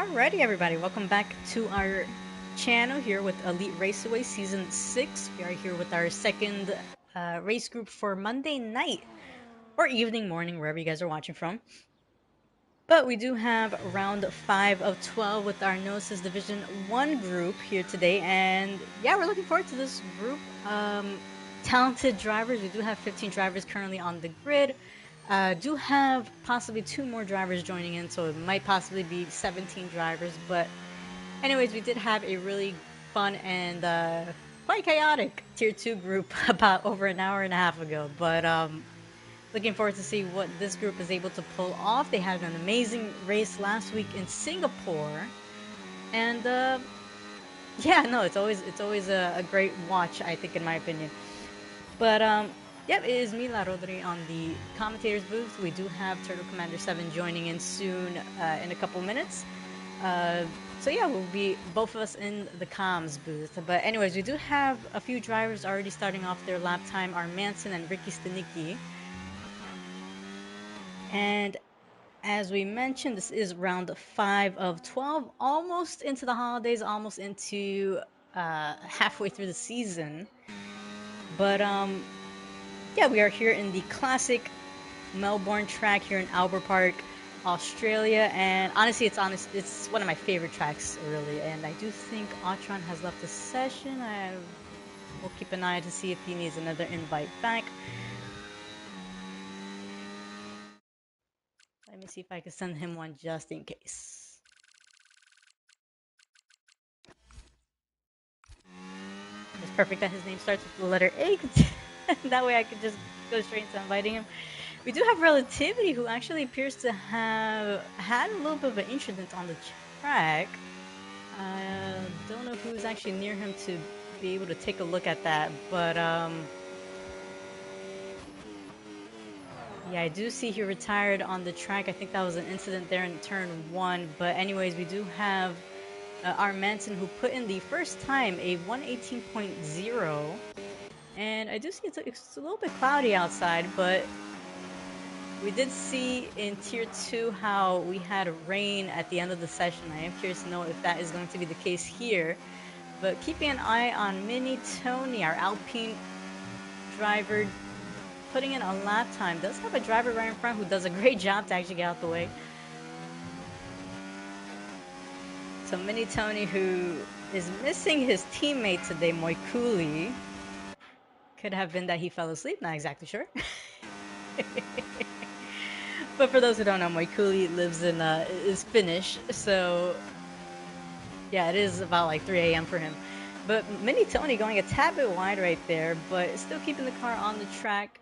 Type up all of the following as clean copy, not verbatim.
Alrighty, everybody, welcome back to our channel here with Elite Raceway Season 6. We are here with our second race group for Monday night, or evening, morning, wherever you guys are watching from. But we do have round 5 of 12 with our Gnosis Division 1 group here today. And yeah, we're looking forward to this group. Talented drivers. We do have 15 drivers currently on the grid. Do have possibly 2 more drivers joining in, so it might possibly be 17 drivers. But anyways, we did have a really fun and quite chaotic Tier 2 group about over an hour and a half ago. But looking forward to see what this group is able to pull off. They had an amazing race last week in Singapore. And yeah, no, it's always a great watch, I think, in my opinion. But yep, it is me, La Rodri, on the commentators booth. We do have Turtle Commander 7 joining in soon in a couple minutes. So yeah, we'll be both of us in the comms booth. But anyways, we do have a few drivers already starting off their lap time, our Manson and Ricky Stanicki. And as we mentioned, this is round 5 of 12, almost into the holidays, almost into halfway through the season. But yeah, we are here in the classic Melbourne track here in Albert Park, Australia, and honestly, it's one of my favorite tracks, really. And I do think Autron has left the session. We'll keep an eye to see if he needs another invite back. Let me see if I can send him one just in case. It's perfect that his name starts with the letter A. That way I could just go straight into inviting him. We do have Relativity, who actually appears to have had a little bit of an incident on the track. Don't know who's actually near him to be able to take a look at that, but yeah, I do see he retired on the track. I think that was an incident there in turn 1, but anyways, we do have our Manson, who put in the first time a 118.0, and I do see it's a little bit cloudy outside, but we did see in Tier 2 how we had rain at the end of the session. I am curious to know if that is going to be the case here. But keeping an eye on Mini Tony, our Alpine driver, putting in a lap time. Does have a driver right in front who does a great job to actually get out the way. So Mini Tony, who is missing his teammate today, Moikuli. Could have been that he fell asleep, not exactly sure. But for those who don't know, Moikuli lives in is Finnish, so yeah, it is about like 3 a.m. for him. But Mini Tony going a tad bit wide right there, but still keeping the car on the track.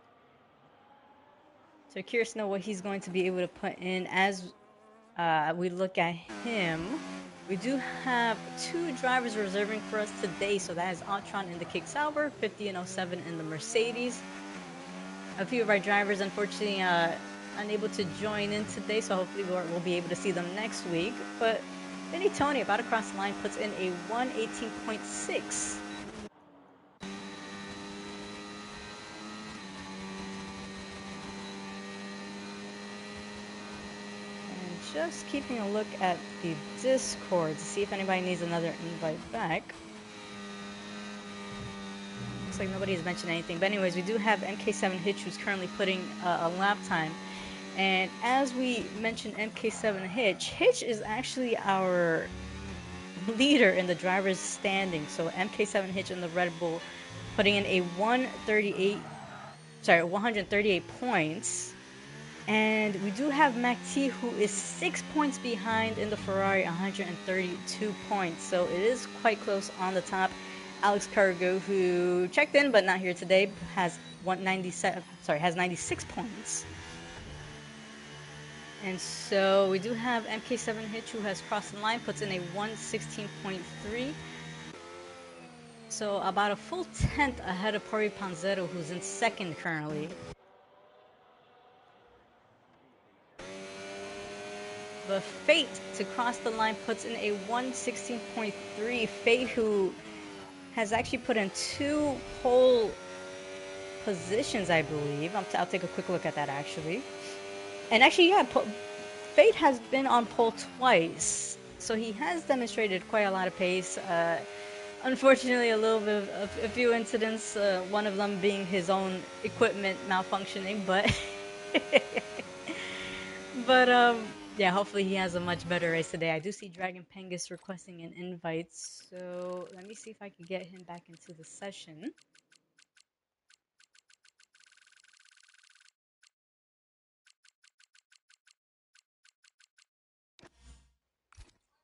So curious to know what he's going to be able to put in as we look at him. We do have 2 drivers reserving for us today, so that is Autron in the Kick Sauber, 50 and 07 in the Mercedes. A few of our drivers, unfortunately, unable to join in today, so hopefully we'll be able to see them next week. But Mini Tony, about across the line, puts in a 118.6. Just keeping a look at the Discord to see if anybody needs another invite back. Looks like nobody's mentioned anything. But anyways, we do have MK7 Hitch, who's currently putting a lap time. And as we mentioned MK7 Hitch, Hitch is actually our leader in the driver's standing. So MK7 Hitch in the Red Bull putting in a 138 points. And we do have MacT, who is 6 points behind in the Ferrari, 132 points. So it is quite close on the top. Alex Cargo, who checked in but not here today, has 96 points. And so we do have MK7 Hitch, who has crossed the line, puts in a 116.3. So about a full 10th ahead of Pori Panzero, who's in second currently. But Fate to cross the line puts in a 116.3. Fate, who has actually put in 2 pole positions, I believe. I'll take a quick look at that, actually. And actually, yeah, Fate has been on pole twice. so he has demonstrated quite a lot of pace. Unfortunately, a little bit of a few incidents, one of them being his own equipment malfunctioning, but but yeah, hopefully he has a much better race today. I do see Dragon Pengus requesting an invite, so let me see if I can get him back into the session.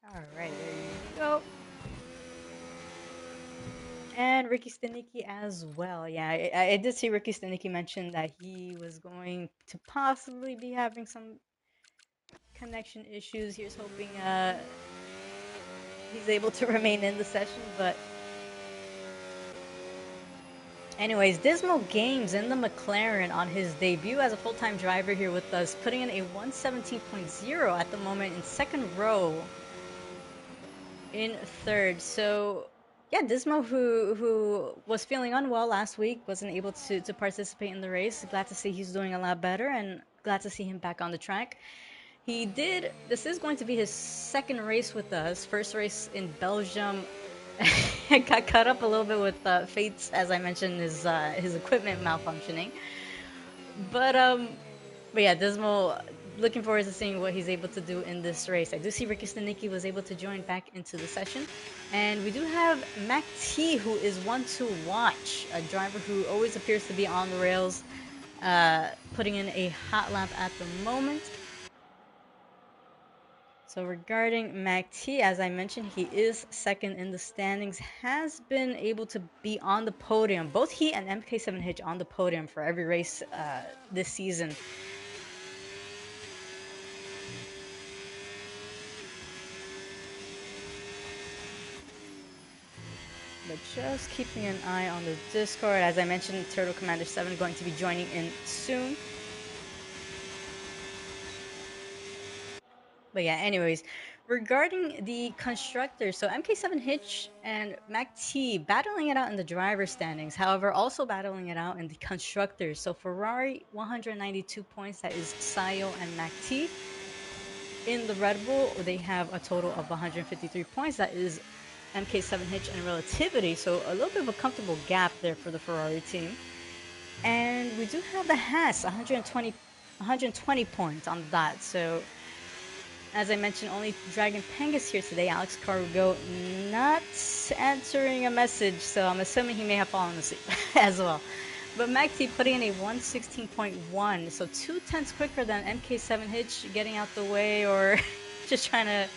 All right, there you go. And Ricky Stenicki as well. Yeah, I did see Ricky Stenicki mention that he was going to possibly be having some connection issues. Here's hoping he's able to remain in the session. But anyways, Dismal Games in the McLaren on his debut as a full-time driver here with us, putting in a 117.0 at the moment in second row in third. So yeah, Dismo, who was feeling unwell last week, wasn't able to participate in the race. Glad to see he's doing a lot better and glad to see him back on the track. This is going to be his second race with us. First race in Belgium. Got caught up a little bit with Fates, as I mentioned, his equipment malfunctioning. But yeah, Dismal, looking forward to seeing what he's able to do in this race. I do see Ricky Stenicki was able to join back into the session. And we do have Mac T, who is one to watch, a driver who always appears to be on the rails, putting in a hot lap at the moment. So regarding Mac T, as I mentioned, he is second in the standings, has been able to be on the podium. Both he and MK7H on the podium for every race this season. But just keeping an eye on the Discord. As I mentioned, Turtle Commander 7 going to be joining in soon. But yeah, anyways, regarding the constructors, so MK7 Hitch and Mac T battling it out in the driver standings, however, also battling it out in the constructors. So Ferrari, 192 points, that is Sayo and Mac T. In the Red Bull, they have a total of 153 points, that is MK7 Hitch and Relativity, so a little bit of a comfortable gap there for the Ferrari team. And we do have the Haas, 120 points on the dot. So as I mentioned, only Dragon Pengus here today. Alex Cargo not answering a message, so I'm assuming he may have fallen asleep as well. But Magti putting in a 116.1, so 2/10 quicker than MK7 Hitch, getting out the way or just trying to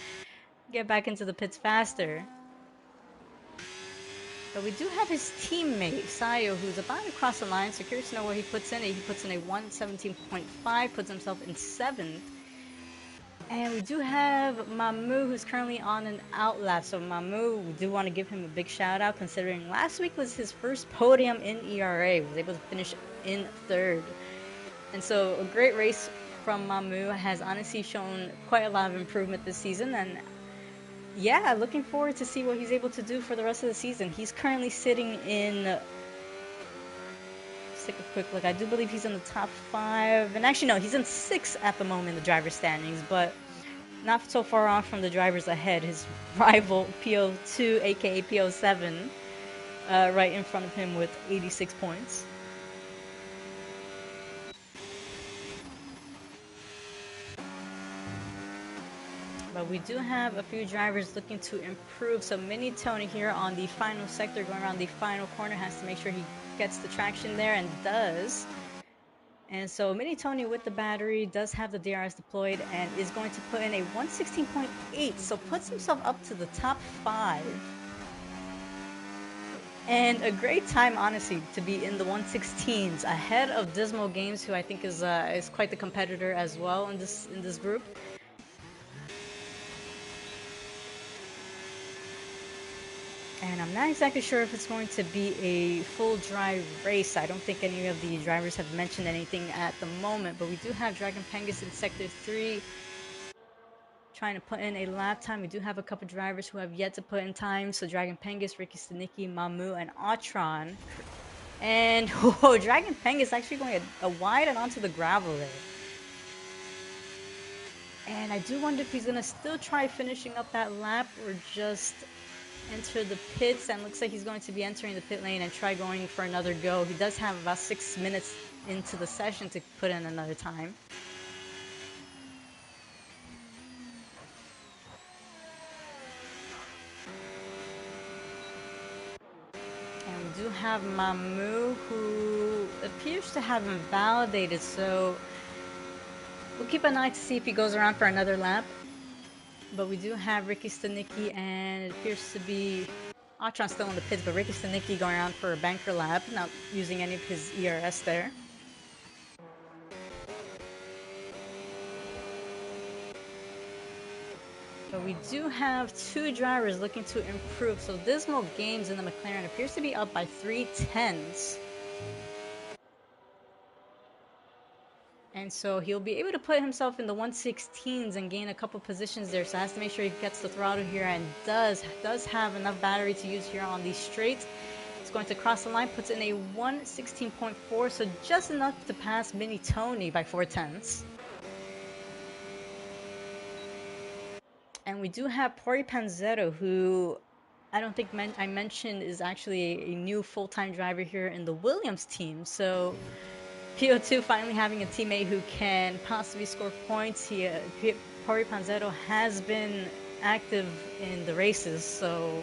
get back into the pits faster. But we do have his teammate, Sayo, who's about to cross the line, so curious to know where he puts in. He puts in a 117.5, puts himself in 7th. And we do have Mamu, who's currently on an outlap. So Mamu, we do want to give him a big shout out, considering last week was his first podium in ERA. He was able to finish in 3rd. And so a great race from Mamu, has honestly shown quite a lot of improvement this season. And yeah, looking forward to see what he's able to do for the rest of the season. He's currently sitting in, let's take a quick look. I do believe he's in the top 5. And actually, no, he's in 6th at the moment in the driver standings, but not so far off from the drivers ahead. His rival, PO2, aka PO7, right in front of him with 86 points. But we do have a few drivers looking to improve. So Mini Tony here on the final sector, going around the final corner, has to make sure he gets the traction there, and does. And so Mini Tony with the battery does have the DRS deployed and is going to put in a 116.8, so puts himself up to the top 5. And a great time, honestly, to be in the 116s, ahead of Dismal Games, who I think is quite the competitor as well in this group. And I'm not exactly sure if it's going to be a full dry race. I don't think any of the drivers have mentioned anything at the moment, but we do have Dragon Pengus in Sector 3 trying to put in a lap time. We do have a couple drivers who have yet to put in time. So Dragon Pengus, Ricky Stenicki, Mamu, and Autron. And oh, Dragon Pengus actually going a wide and onto the gravel there. And I do wonder if he's gonna still try finishing up that lap or just enter the pits. And looks like he's going to be entering the pit lane and try going for another go. He does have about 6 minutes into the session to put in another time. And we do have Mamu, who appears to have invalidated, so we'll keep an eye to see if he goes around for another lap. But we do have Ricky Stanicki, and it appears to be Atron still in the pits, but Ricky Stanicki going around for a banker lap, not using any of his ERS there. But we do have two drivers looking to improve. So Dismal Games in the McLaren appears to be up by 3/10. And so he'll be able to put himself in the 116s and gain a couple positions there. So has to make sure he gets the throttle here and does have enough battery to use here on these straights. It's going to cross the line, puts in a 116.4, so just enough to pass Mini Tony by 4/10. And we do have Pori Panzetto, who I don't think I mentioned is actually a new full-time driver here in the Williams team. So PO2 finally having a teammate who can possibly score points. Pori Panzetto has been active in the races, so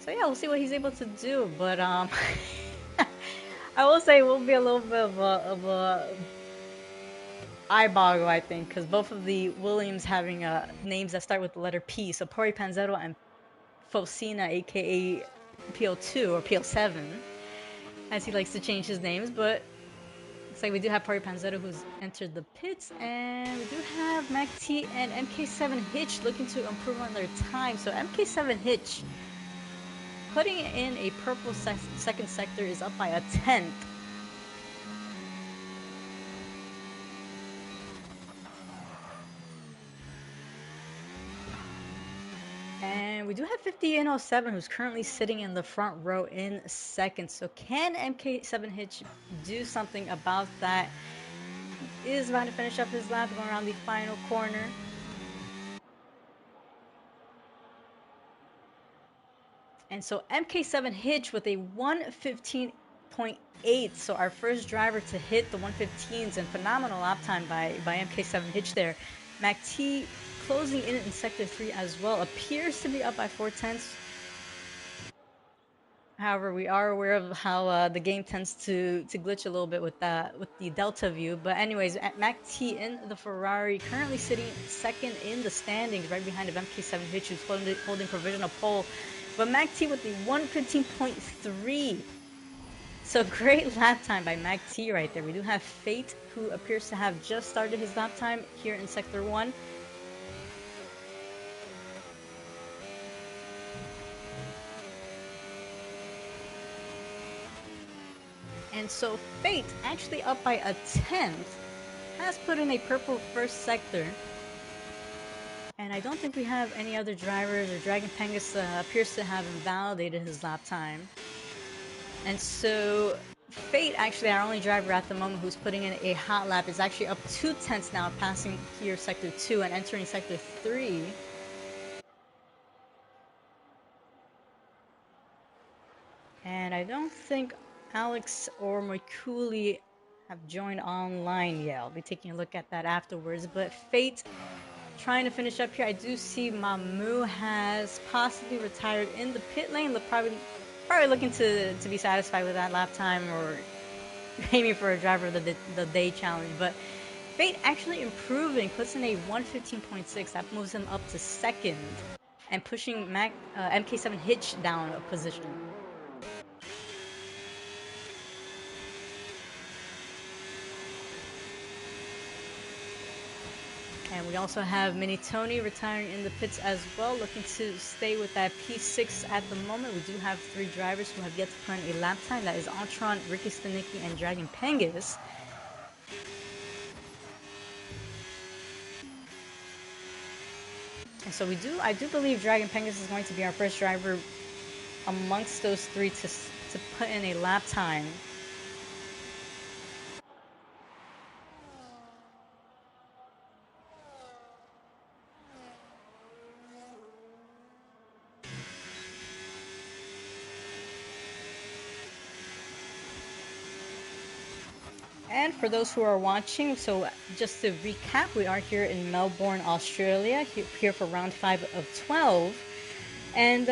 yeah, we'll see what he's able to do. But I will say it will be a little bit of a eye boggle, I think, because both of the Williams having names that start with the letter P. So Pori Panzetto and Focina, aka PO2 or PO7, as he likes to change his names. But looks like we do have Pori Panzetto who's entered the pits, and we do have Mac T and MK7 Hitch looking to improve on their time. So MK7 Hitch putting in a purple second sector is up by 1/10. And we do have 50-07 who's currently sitting in the front row in second. So can MK7 Hitch do something about that? He is about to finish up his lap going around the final corner. And so MK7 Hitch with a 1:15.8. So our first driver to hit the 1:15s, and phenomenal lap time by MK7 Hitch there. Mac T closing in sector 3 as well, appears to be up by 4/10. However, we are aware of how the game tends to glitch a little bit with the Delta view. But anyways, Mac T in the Ferrari, currently sitting second in the standings, right behind of MK7 Hitch, who's holding provisional pole. But Mac T with the 1:15.3. So great lap time by Mac T right there. We do have Fate, who appears to have just started his lap time here in Sector 1. And so Fate, actually up by 1/10, has put in a purple first sector. And I don't think we have any other drivers, or Dragon Pengus appears to have invalidated his lap time. And so Fate, actually our only driver at the moment who's putting in a hot lap, is actually up 2/10 now, passing here Sector 2 and entering Sector 3. And I don't think Alex or Mercouli have joined online yet. I'll be taking a look at that afterwards. But Fate trying to finish up here. I do see Mamu has possibly retired in the pit lane. Probably looking to be satisfied with that lap time, or aiming for a driver of the day challenge. But Fate actually improving, puts in a 1:15.6. That moves him up to second and pushing MK7 Hitch down a position. And we also have Mini Tony retiring in the pits as well, looking to stay with that P6 at the moment. We do have 3 drivers who have yet to put in a lap time. That is Antron, Ricky Stanicki, and Dragon Pengus. And so I do believe Dragon Pengus is going to be our first driver amongst those 3 to put in a lap time. And for those who are watching, so just to recap, we are here in Melbourne, Australia, here for round 5 of 12. And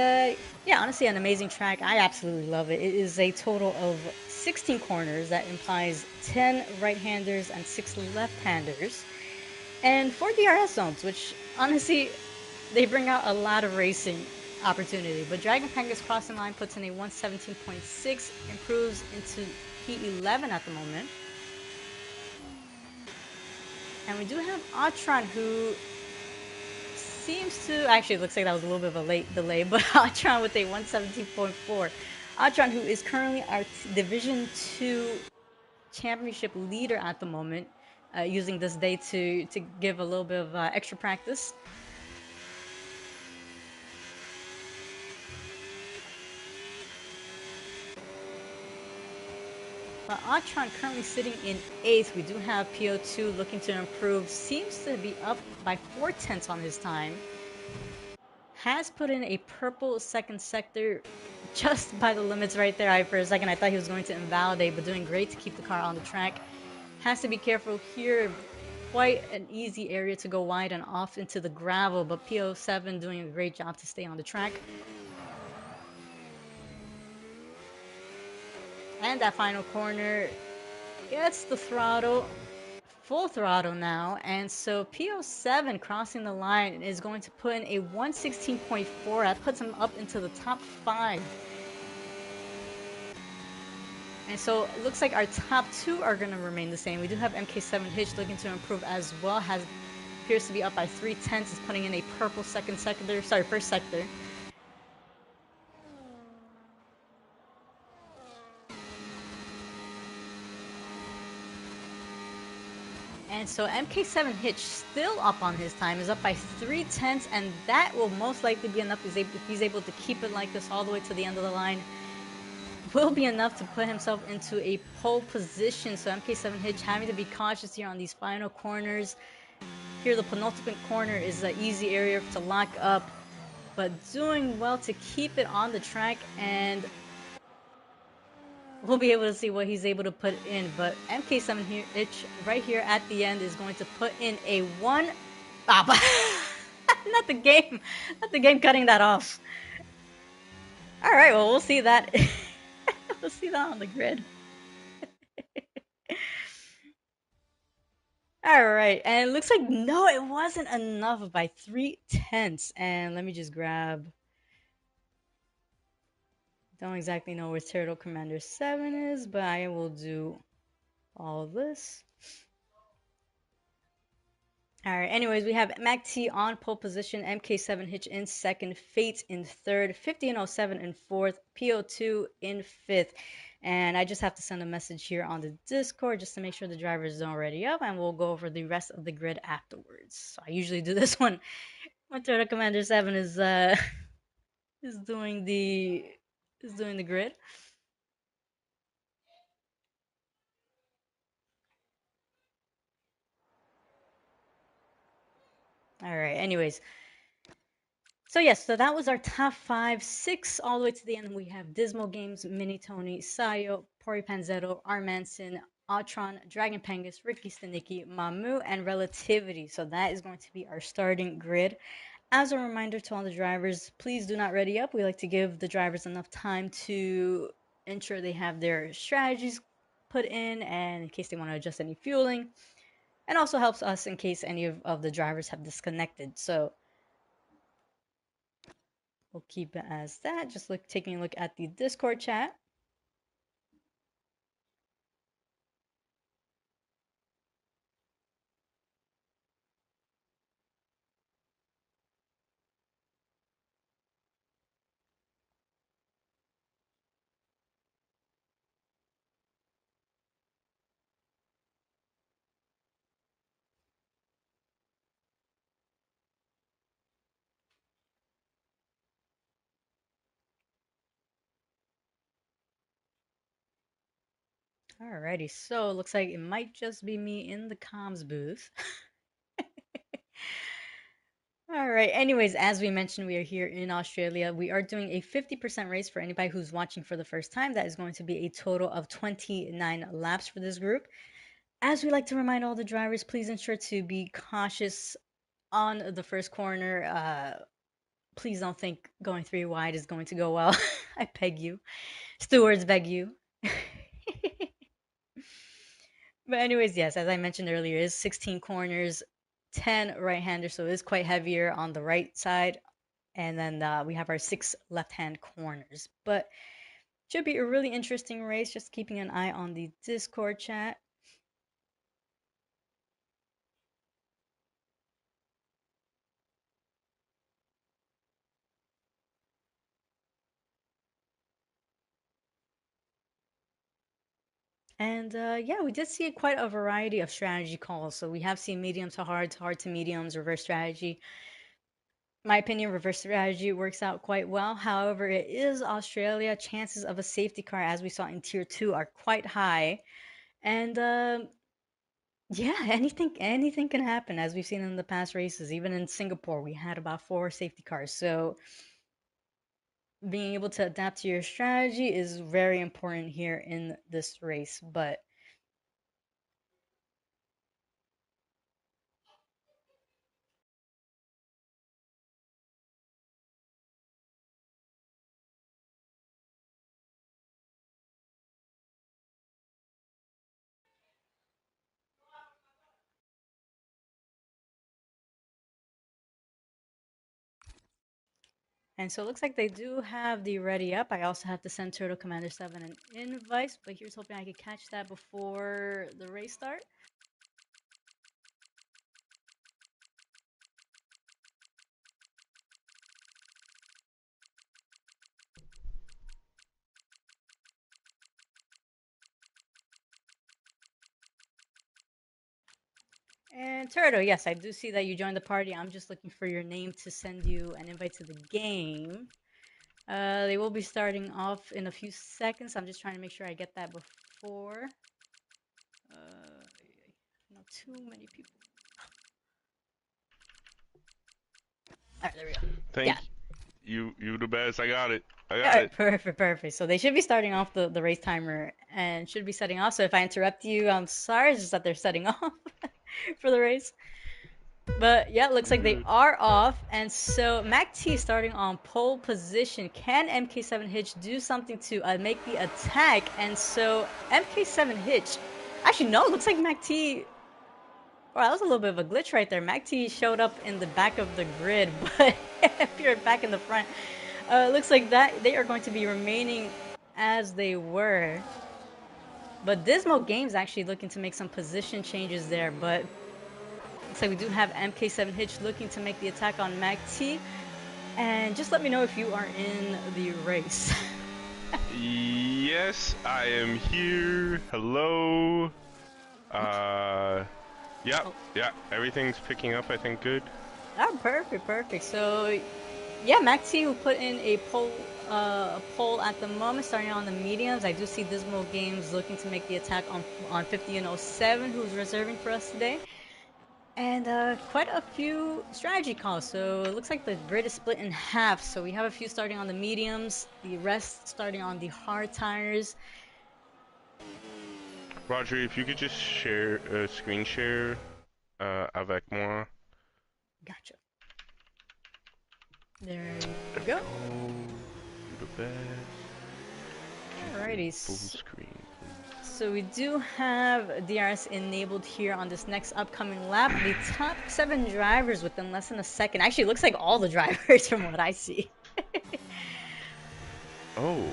yeah, honestly, an amazing track. I absolutely love it. It is a total of 16 corners. That implies 10 right-handers and 6 left-handers. And 4 DRS zones, which honestly, they bring out a lot of racing opportunity. But Dragon Panga's crossing line puts in a 117.6, improves into P11 at the moment. And we do have Atron, who seems to actually, it looks like that was a little bit of a late delay, but Atron with a 117.4. Atron, who is currently our Division 2 championship leader at the moment, using this day to give a little bit of extra practice. But Atron currently sitting in 8th. We do have PO2 looking to improve. Seems to be up by 4/10 on his time. Has put in a purple second sector just by the limits right there. For a second, I thought he was going to invalidate, but doing great to keep the car on the track. Has to be careful here. Quite an easy area to go wide and off into the gravel, but PO7 doing a great job to stay on the track. And that final corner gets the throttle, full throttle now, and so PO7 crossing the line is going to put in a 116.4. That puts him up into the top 5. And so it looks like our top 2 are going to remain the same. We do have MK7 Hitch looking to improve as well. Appears to be up by 3/10. Is putting in a purple first sector. And so MK7 Hitch still up on his time, is up by 3/10, and that will most likely be enough if he's able to keep it like this all the way to the end of the line. Will be enough to put himself into a pole position. So MK7 Hitch having to be cautious here on these final corners. Here the penultimate corner is an easy area to lock up, but doing well to keep it on the track, and we'll be able to see what he's able to put in. But MK7 Hitch right here at the end is going to put in a 1. But not the game cutting that off. All right, well, we'll see that. We'll see that on the grid. All right, and it looks like no, it wasn't enough by 3/10. And let me just grab. Don't exactly know where Turtle Commander 7 is, but I will do all of this. All right, anyways, we have MacT on pole position, MK7 Hitch in second, Fate in third, 1507 in fourth, PO2 in fifth. And I just have to send a message here on the Discord just to make sure the drivers are already up, and we'll go over the rest of the grid afterwards. So I usually do this when Turtle Commander 7 is is doing the grid. All right, anyways. So yes, so that was our top 5, 6 all the way to the end. We have Dismal Games, Mini Tony, Sayo, Pori Panzetto, Armanson, Atron, Dragon Pangus, Ricky Stanicki, Mamu, and Relativity. So that is going to be our starting grid. As a reminder to all the drivers, please do not ready up. We like to give the drivers enough time to ensure they have their strategies put in case they want to adjust any fueling. And also helps us in case any of the drivers have disconnected. So we'll keep it as that. Just taking a look at the Discord chat. Alrighty, so looks like it might just be me in the comms booth. All right, anyways, as we mentioned, we are here in Australia. We are doing a 50% race for anybody who's watching for the first time. That is going to be a total of 29 laps for this group. As we like to remind all the drivers, please ensure to be cautious on the first corner. Please don't think going 3 wide is going to go well. I beg you. Stewards beg you. But anyways, yes, as I mentioned earlier, it's 16 corners, 10 right-handers, so it is quite heavier on the right side. And then we have our 6 left-hand corners. But should be a really interesting race. Just keeping an eye on the Discord chat. And yeah, we did see quite a variety of strategy calls. So we have seen medium to hard to mediums, reverse strategy. My opinion, reverse strategy works out quite well. However, it is Australia. Chances of a safety car, as we saw in Tier 2, are quite high. And yeah, anything can happen, as we've seen in the past races. Even in Singapore, we had about 4 safety cars. So being able to adapt to your strategy is very important here in this race. But and so it looks like they do have the ready up. I also have to send Turtle Commander 7 an invite, but here's hoping I could catch that before the race start. And Turtle, yes, I do see that you joined the party. I'm just looking for your name to send you an invite to the game. They will be starting off in a few seconds. I'm just trying to make sure I get that before. Not too many people. All right, there we go. Thank you. You the best. I got it. I got Yeah, it. perfect. So they should be starting off the race timer and should be setting off. So if I interrupt you, I'm sorry. It's just that they're setting off for the race. But yeah, it looks You're like they good. are off. And so Mac T starting on pole position. Can MK7 Hitch do something to make the attack? And so MK7 Hitch, actually no, it looks like Mac T. Well, that was a little bit of a glitch right there. Mac T showed up in the back of the grid, but appeared back in the front. Looks like that they are going to be remaining as they were. But Dismo Games actually looking to make some position changes there. But looks like we do have MK7 Hitch looking to make the attack on Mac T. And just let me know if you are in the race. Yes, I am here. Hello. Yeah, Oh. yeah. Everything's picking up. I think good. Oh, perfect. So, yeah, Mac T who put in a poll at the moment, starting on the mediums. I do see Dismal Games looking to make the attack on 50 and 07, who's reserving for us today. And quite a few strategy calls. So it looks like the grid is split in half. So we have a few starting on the mediums, the rest starting on the hard tires. Roger, if you could just share screen share avec moi. Gotcha. There you There we go. go. You're the best. Alrighty. Full screen, please. So we do have DRS enabled here on this next upcoming lap. The top 7 drivers within less than a second. Actually, it looks like all the drivers from what I see. Oh,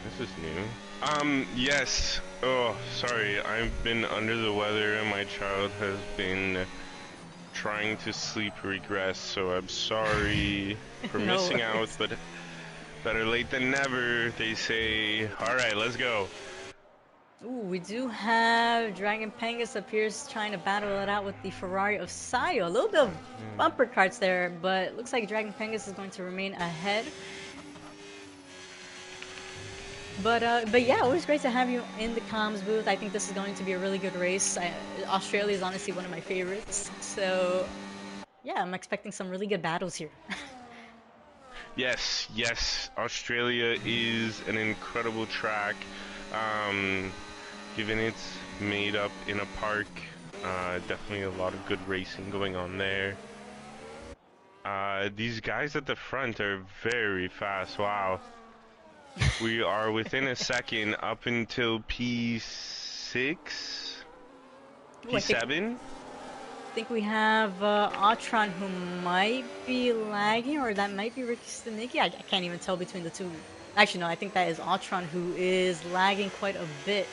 this is new. Yes. Oh, sorry. I've been under the weather and my child has been trying to sleep regress, so I'm sorry for No missing worries. out, but better late than never, they say. Alright, let's go. Ooh, we do have Dragon Pengus appears trying to battle it out with the Ferrari of Sayo. A little bit of bumper carts there, but looks like Dragon Pengus is going to remain ahead. But yeah, always great to have you in the comms booth. I think this is going to be a really good race. Australia is honestly one of my favorites. So yeah, I'm expecting some really good battles here. Yes, Australia is an incredible track. given it's made up in a park. Definitely a lot of good racing going on there. These guys at the front are very fast. Wow. We are within a second up until P6? Ooh, P7? I think we have Atron who might be lagging, or that might be Ricky Stanicki. I can't even tell between the two. Actually, no, I think that is Atron who is lagging quite a bit.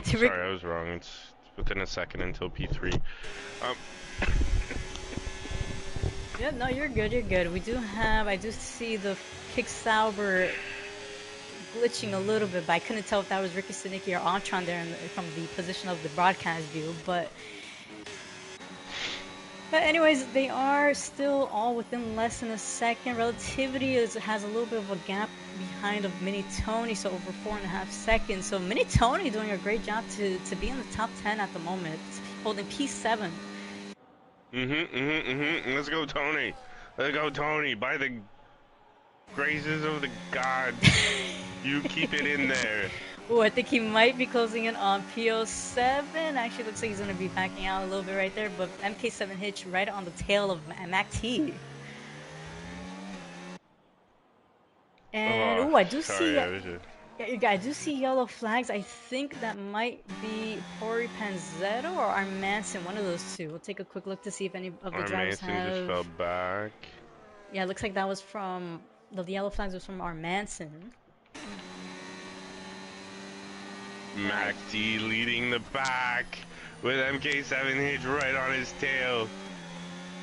Sorry, I was wrong. It's within a second until P3. Yeah, no, you're good, you're good. We do have, I do see the Kick Sauber glitching a little bit, but I couldn't tell if that was Ricky Stanicki or Antron there from the position of the broadcast view, but anyways, they are still all within less than a second. Relativity has a little bit of a gap behind of Mini Tony, so over 4.5 seconds. So Mini Tony doing a great job to be in the top 10 at the moment, holding P7. Let's go, Tony. Let's go, Tony. By the graces of the gods, you keep it in there. Oh, I think he might be closing in on PO7. Actually, looks like he's going to be backing out a little bit right there, but MK7 Hitch right on the tail of Mac T. And, oh, I do see... I do see yellow flags. I think that might be Pori Panzetto or Armanson, one of those two. We'll take a quick look to see if any of the drivers have... just fell back. Yeah, it looks like that was from... The yellow flags was from Armanson. Mac D leading the pack with MK7 Hitch right on his tail.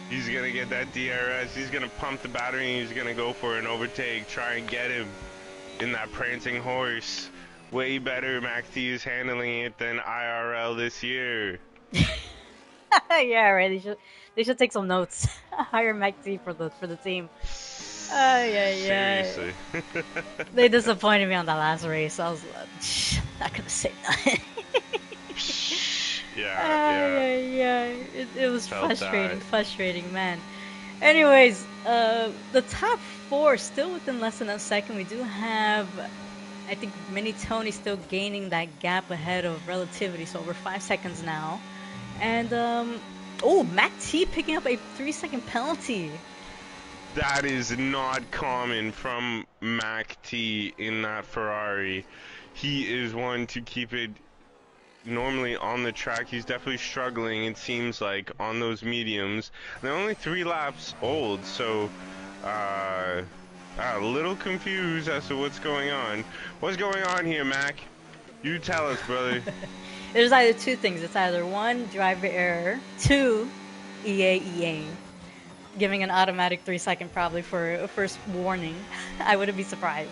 He's gonna get that DRS. He's gonna pump the battery and he's gonna go for an overtake. Try and get him in that prancing horse. Way better Mac D is handling it than IRL this year. Yeah, right. They should take some notes. Hire Mac D for the team. Seriously. They disappointed me on that last race. I was not gonna say nothing. Yeah. It was frustrating, man. Anyways, the top 4 still within less than a second. We do have, I think, Mini Tony still gaining that gap ahead of Relativity, so over 5 seconds now. And Mac T picking up a 3-second penalty. That is not common from Mac T in that Ferrari. He is one to keep it normally on the track. He's definitely struggling, it seems like, on those mediums. They're only 3 laps old, so a little confused as to what's going on. What's going on here, Mac? You tell us, brother. There's either 2 things. It's either 1, driver error, 2, EA. Giving an automatic 3-second probably for a first warning. I wouldn't be surprised.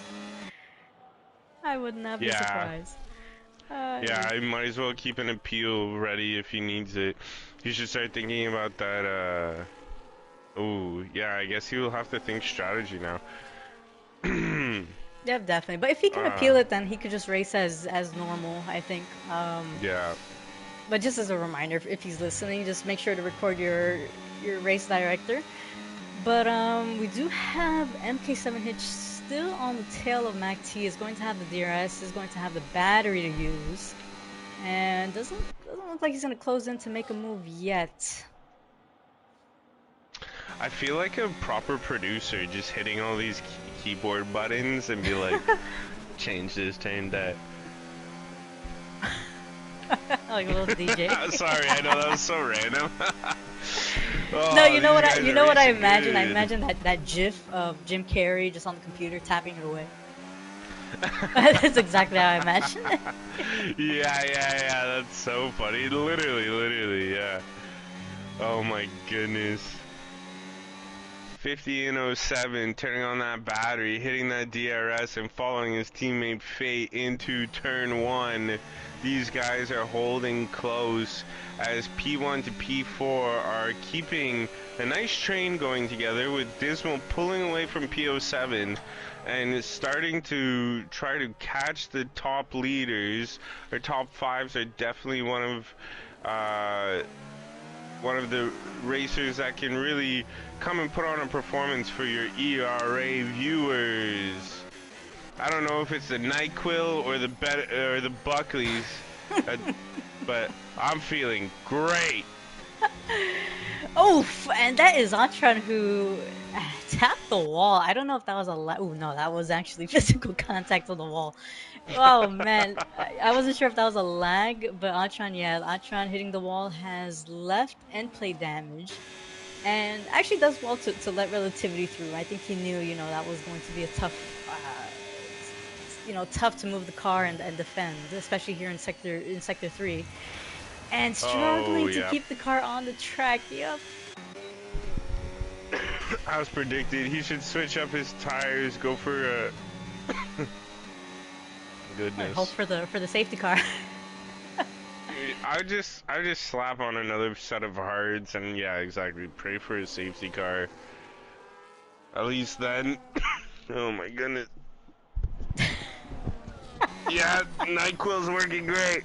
I would not be surprised. Yeah, I might as well keep an appeal ready if he needs it. He should start thinking about that, oh, yeah, I guess he will have to think strategy now. Yeah, definitely. But if he can appeal it, then he could just race as normal, I think. Yeah. But just as a reminder, if he's listening, just make sure to record your race director. But we do have MK7 Hitch still on the tail of Mac T. Is going to have the DRS, is going to have the battery to use, and doesn't look like he's going to close in to make a move yet. I feel like a proper producer just hitting all these keyboard buttons and be like, change this, change that. Like a little DJ. Sorry, I know that was so random. No, you know what I imagine? I imagine that GIF of Jim Carrey just on the computer tapping it away. That's exactly how I imagine it. Yeah, that's so funny. Literally, yeah. Oh my goodness. 50 and 07, turning on that battery, hitting that DRS, and following his teammate Fate into turn 1. These guys are holding close as P1 to P4 are keeping a nice train going together, with Dismal pulling away from PO7 and starting to try to catch the top leaders. Our top 5s are definitely one of the racers that can really come and put on a performance for your ERA viewers. I don't know if it's the NyQuil or the Buckleys, uh, but I'm feeling great. Oof, and that is Atron who tapped the wall. I don't know if that was a oh no, that was actually physical contact on the wall. Oh man, I wasn't sure if that was a lag, but Atron, yeah, Atron hitting the wall has left and play damage, and actually does well to let relativity through. I think he knew, that was going to be a tough, tough to move the car and defend, especially here in sector 3. And Oh, struggling to yeah. keep the car on the track. Yep. As predicted, he should switch up his tires, go for a... Goodness. Hope for the safety car. I just slap on another set of hards and yeah, exactly. Pray for a safety car. At least then. Oh my goodness. Yeah, NyQuil's working great.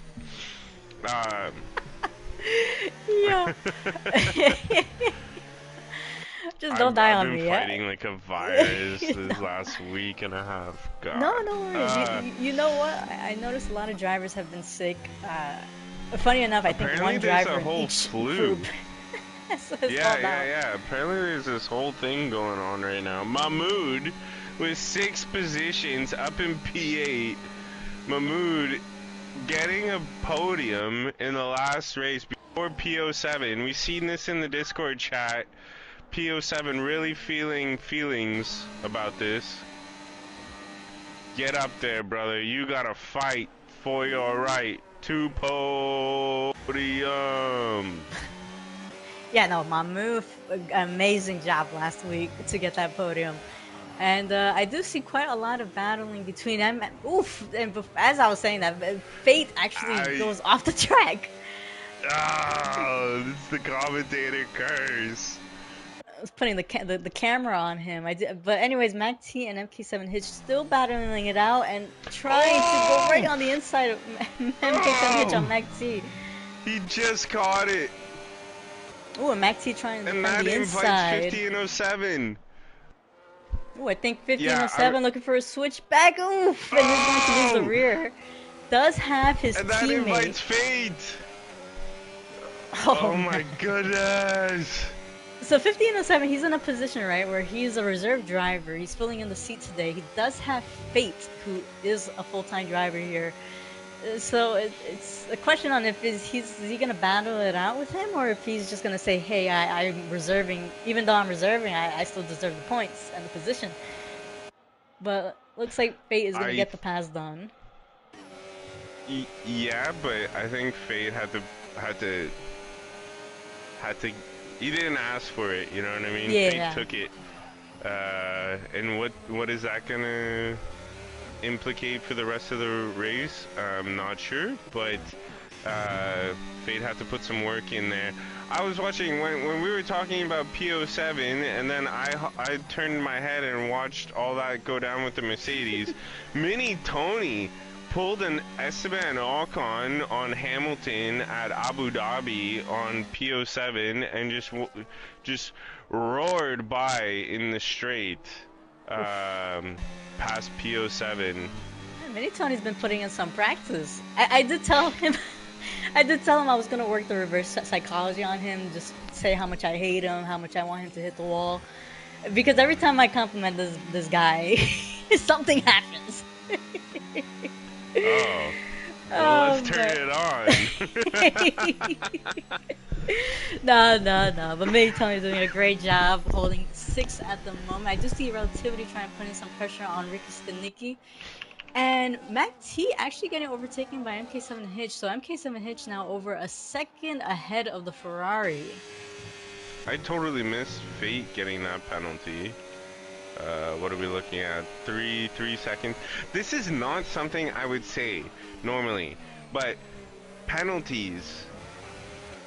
Yeah. Just don't die on me. I've been fighting like a virus this last week and a half. God. No worries. You know what? I noticed a lot of drivers have been sick. Funny enough, I think one driver there's a whole flu. Yeah. Apparently there's this whole thing going on right now. Mahmoud with 6 positions up in P8. Mahmoud getting a podium in the last race before PO7. We've seen this in the Discord chat. PO7 really feeling feelings about this. Get up there, brother. You gotta fight for your right to podium. Yeah, no, Mahmoud, amazing job last week to get that podium. And I do see quite a lot of battling between them. Oof! And as I was saying that, Fate actually goes off the track. Oh, it's the commentator curse. I was putting the camera on him. But anyways, MAC-T and MK7 Hitch still battling it out and trying to go right on the inside of MK7 Hitch on MAC-T. He just caught it. Ooh, and MAC-T trying and from the inside. 50 and 07. Ooh, I think 50 and 07 looking for a switchback. Oof, and he's going to lose the rear. Does have his and that teammate. invites Fate. Oh my goodness. So 50 and 07, he's in a position, right, where he's a reserve driver. He's filling in the seat today. He does have Fate, who is a full-time driver here. So it's a question on if is he going to battle it out with him, or if he's just going to say, hey, I'm reserving. Even though I'm reserving, I still deserve the points and the position. But looks like Fate is going to get the pass done. Yeah, but I think Fate had to. He didn't ask for it, you know what I mean? Yeah. Fate took it. And what is that gonna implicate for the rest of the race? I'm not sure, but Fate had to put some work in there. I was watching when we were talking about PO7, and then I turned my head and watched all that go down with the Mercedes. Mini Tony pulled an Esteban Ocon on Hamilton at Abu Dhabi on PO7 and just roared by in the straight past PO7. Mini Tony's been putting in some practice. I did tell him I was gonna work the reverse psychology on him, just say how much I hate him, how much I want him to hit the wall, because every time I compliment this guy, something happens. Oh. Well, let's turn it on. No. But Mini Tony's doing a great job holding 6 at the moment. I do see Relativity trying to put in some pressure on Ricky Stanicki. And MAC-T actually getting overtaken by MK7 Hitch. So MK7 Hitch now over a second ahead of the Ferrari. I totally missed Fate getting that penalty. What are we looking at? 3 seconds. This is not something I would say normally, but penalties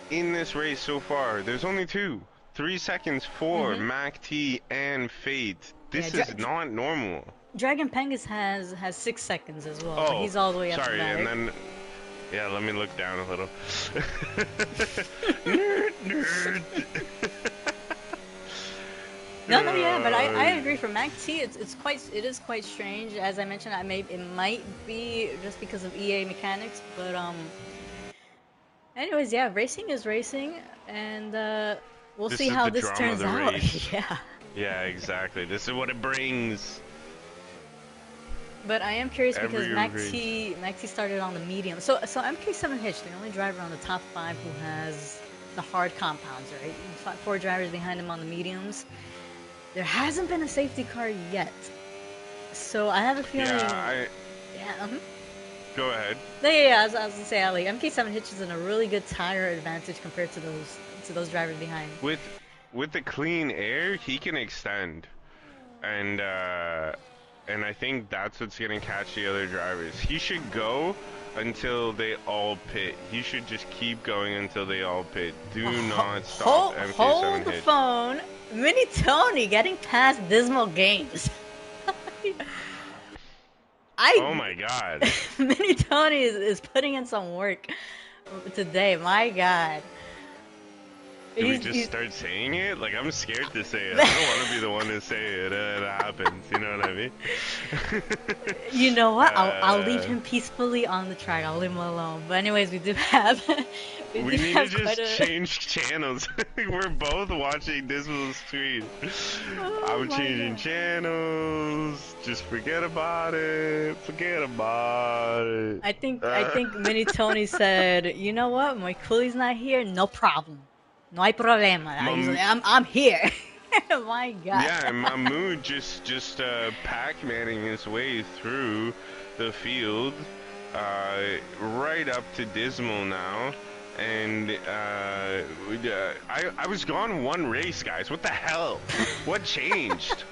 in this race so far, there's only 2. 3 seconds for MAC-T and Fate. This is not normal. Dragon Pengus has 6 seconds as well. Oh, he's all the way up sorry, the back. And then yeah, let me look down a little. nerd. No, no, yeah, but I agree. For Mac T, it is quite strange. As I mentioned, it might be just because of EA mechanics, but anyways, yeah, racing is racing, and we'll This see is how the this drama of turns the out. race. Yeah. Yeah, exactly. This is what it brings. But I am curious because Every race. Mac T started on the medium. So MK7 Hitch, the only driver on the top five who has the hard compounds, right? Four drivers behind him on the mediums. There hasn't been a safety car yet. So I have a feeling. Yeah, Yeah. go ahead. Yeah. I was gonna say, Ali, MK7 Hitch is in a really good tire advantage compared to those drivers behind. With the clean air, he can extend. And I think that's what's gonna catch the other drivers. He should go until they all pit. He should just keep going until they all pit. Do not stop MK7 Hold the Hitch. phone. Mini Tony getting past Dismal Games. Oh my god. Mini Tony is putting in some work today. My god. Do we just start saying it? Like, I'm scared to say it. I don't want to be the one to say it. It happens. You know what I mean? You know what? I'll leave him peacefully on the track. I'll leave him alone. But anyways, we do have. We need to just change channels. We're both watching Dismal's screen. I'm changing channels. Just forget about it. Forget about it. I think Mini Tony said, you know what? My coolie's not here. No problem. No hay problema. I'm here. My God. Yeah, and Mahmoud just Pac-Manning his way through the field, right up to Dismal now, and I was gone one race, guys. What the hell? What changed?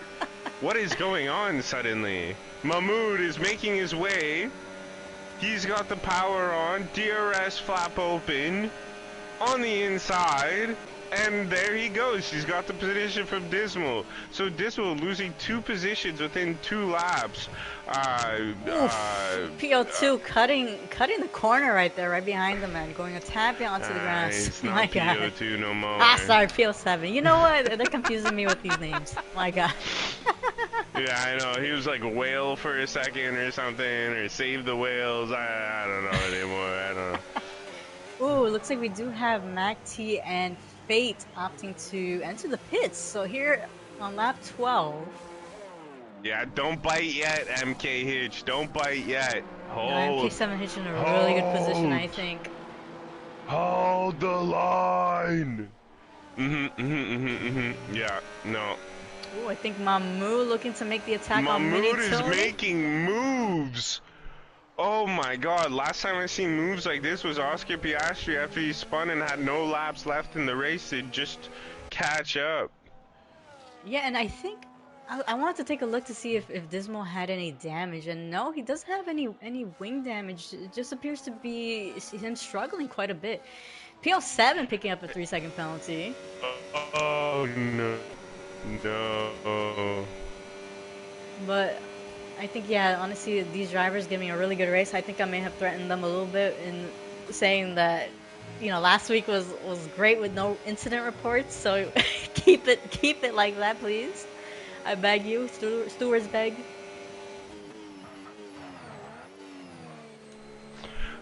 What is going on suddenly? Mahmoud is making his way. He's got the power on. DRS flap open. On the inside, and there he goes. He's got the position from Dismal. So Dismal losing 2 positions within 2 laps. PO2 cutting the corner right there, right behind the man, going a tap onto the grass. It's not My PO2 God. no more. Sorry, PO7. You know what? They're confusing me with these names. My God. Yeah, I know. He was like whale for a second or something, or save the whales. I don't know anymore. I don't know. Ooh, looks like we do have Mac T and Fate opting to enter the pits. So here on lap 12. Yeah, don't bite yet, MK Hitch. Don't bite yet. Hold. MK7 Hitch in a really good position, I think. Hold the line. Yeah, no. Ooh, I think Mamu looking to make the attack on Mini Tony. Mahmoud is making moves. Oh my god, last time I seen moves like this was Oscar Piastri after he spun and had no laps left in the race to just catch up. Yeah, and I think I wanted to take a look to see if Dismal had any damage, and no, he doesn't have any wing damage. It just appears to be him struggling quite a bit. PL7 picking up a 3-second penalty. Oh no. No. But I think, yeah, honestly, these drivers giving a really good race. I think I may have threatened them a little bit in saying that, you know, last week was great with no incident reports. So keep it like that, please. I beg you, stewards beg.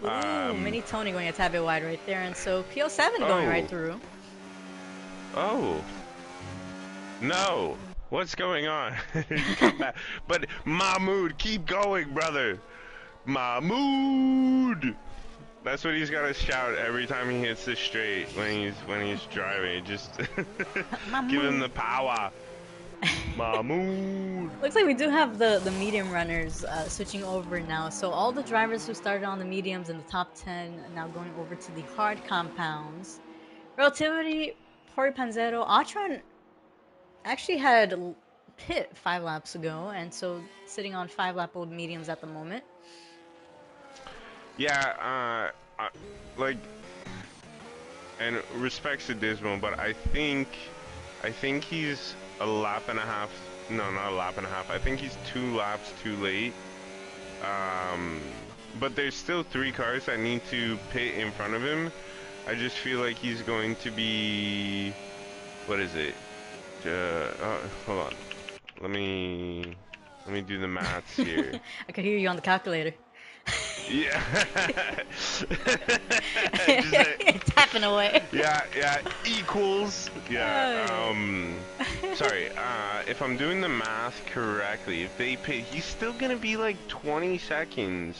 Ooh, Mini Tony going a tad bit wide right there, and so PO7 going right through. Oh. No. What's going on? Come back. But Mahmoud, keep going, brother. Mahmoud. That's what he's gotta shout every time he hits the straight when he's driving. Just give him the power. Mahmoud. Looks like we do have the medium runners switching over now. So all the drivers who started on the mediums in the top 10 now going over to the hard compounds. Relativity, Pori Panzero, Atron actually had pit 5 laps ago, and so sitting on 5-lap-old mediums at the moment. Yeah, like, and respects to Dismal, but I think he's a lap and a half. No, not a lap and a half. I think he's 2 laps too late. But there's still 3 cars that need to pit in front of him. I just feel like he's going to be, what is it, hold on. Let me do the maths here. I could hear you on the calculator. Yeah. Tapping away. Yeah, equals. Yeah, sorry, if I'm doing the math correctly, if they pit, he's still gonna be like 20 seconds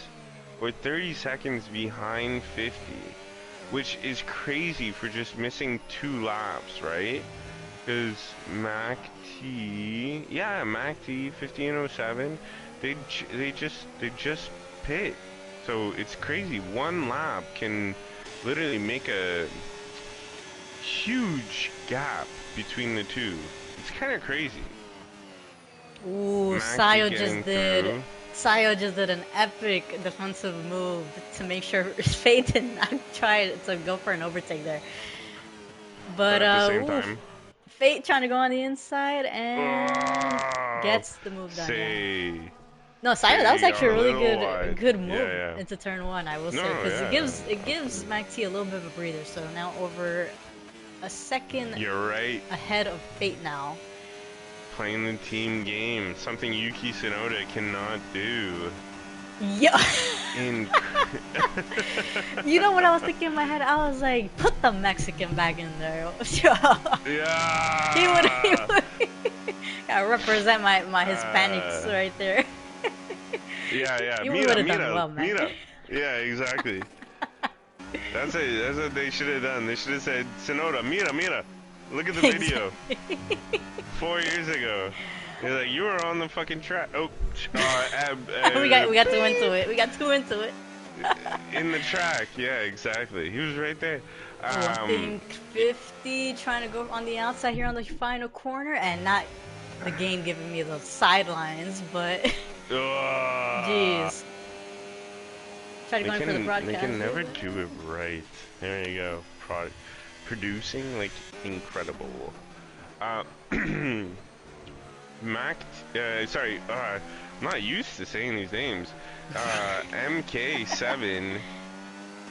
or 30 seconds behind 50, which is crazy for just missing 2 laps, right? Because Mac T, 15:07, they just pit. So it's crazy. 1 lap can literally make a huge gap between the two. It's kind of crazy. Ooh, Sayo just did an epic defensive move to make sure Fate did not try to go for an overtake there. But at the same time, Fate trying to go on the inside and gets the move done. Say. No, Sayo, that was actually a really good move yeah. into turn 1, I will say, because it gives Mac T a little bit of a breather. So now over a second You're right. ahead of Fate now. Playing the team game, something Yuki Tsunoda cannot do. Yeah. You know what I was thinking in my head? I was like, put the Mexican back in there. Yeah. He would. I represent my Hispanics right there. Yeah. You would have done well, man. Mira. Yeah, exactly. That's what they should have done. They should have said, Tsunoda, mira. Look at the video. 4 years ago. They're like, you were on the fucking track. Oh, we got too into it. We got too into it. In the track, yeah, exactly. He was right there. I think 50 trying to go on the outside here on the final corner, and not the game giving me the sidelines, but jeez. Try to go in for the broadcast. They can never do it right. There you go. Producing like incredible. Sorry, I'm not used to saying these names. MK7,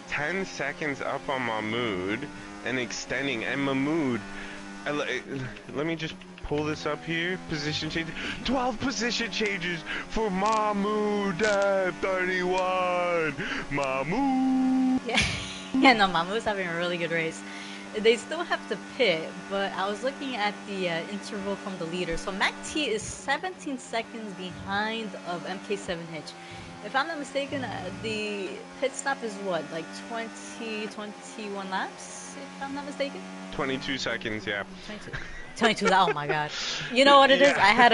10 seconds up on Mahmoud and extending, and Mahmoud, let me just pull this up here. Position change, 12 position changes for Mahmoud at 31. Mahmoud. Yeah, no, Mahmoud's having a really good race. They still have to pit, but I was looking at the interval from the leader. So Mac T is 17 seconds behind of MK7 Hitch. If I'm not mistaken, the pit stop is what, like 21 laps, if I'm not mistaken? 22 seconds, yeah. 22, oh my god. You know what it is? I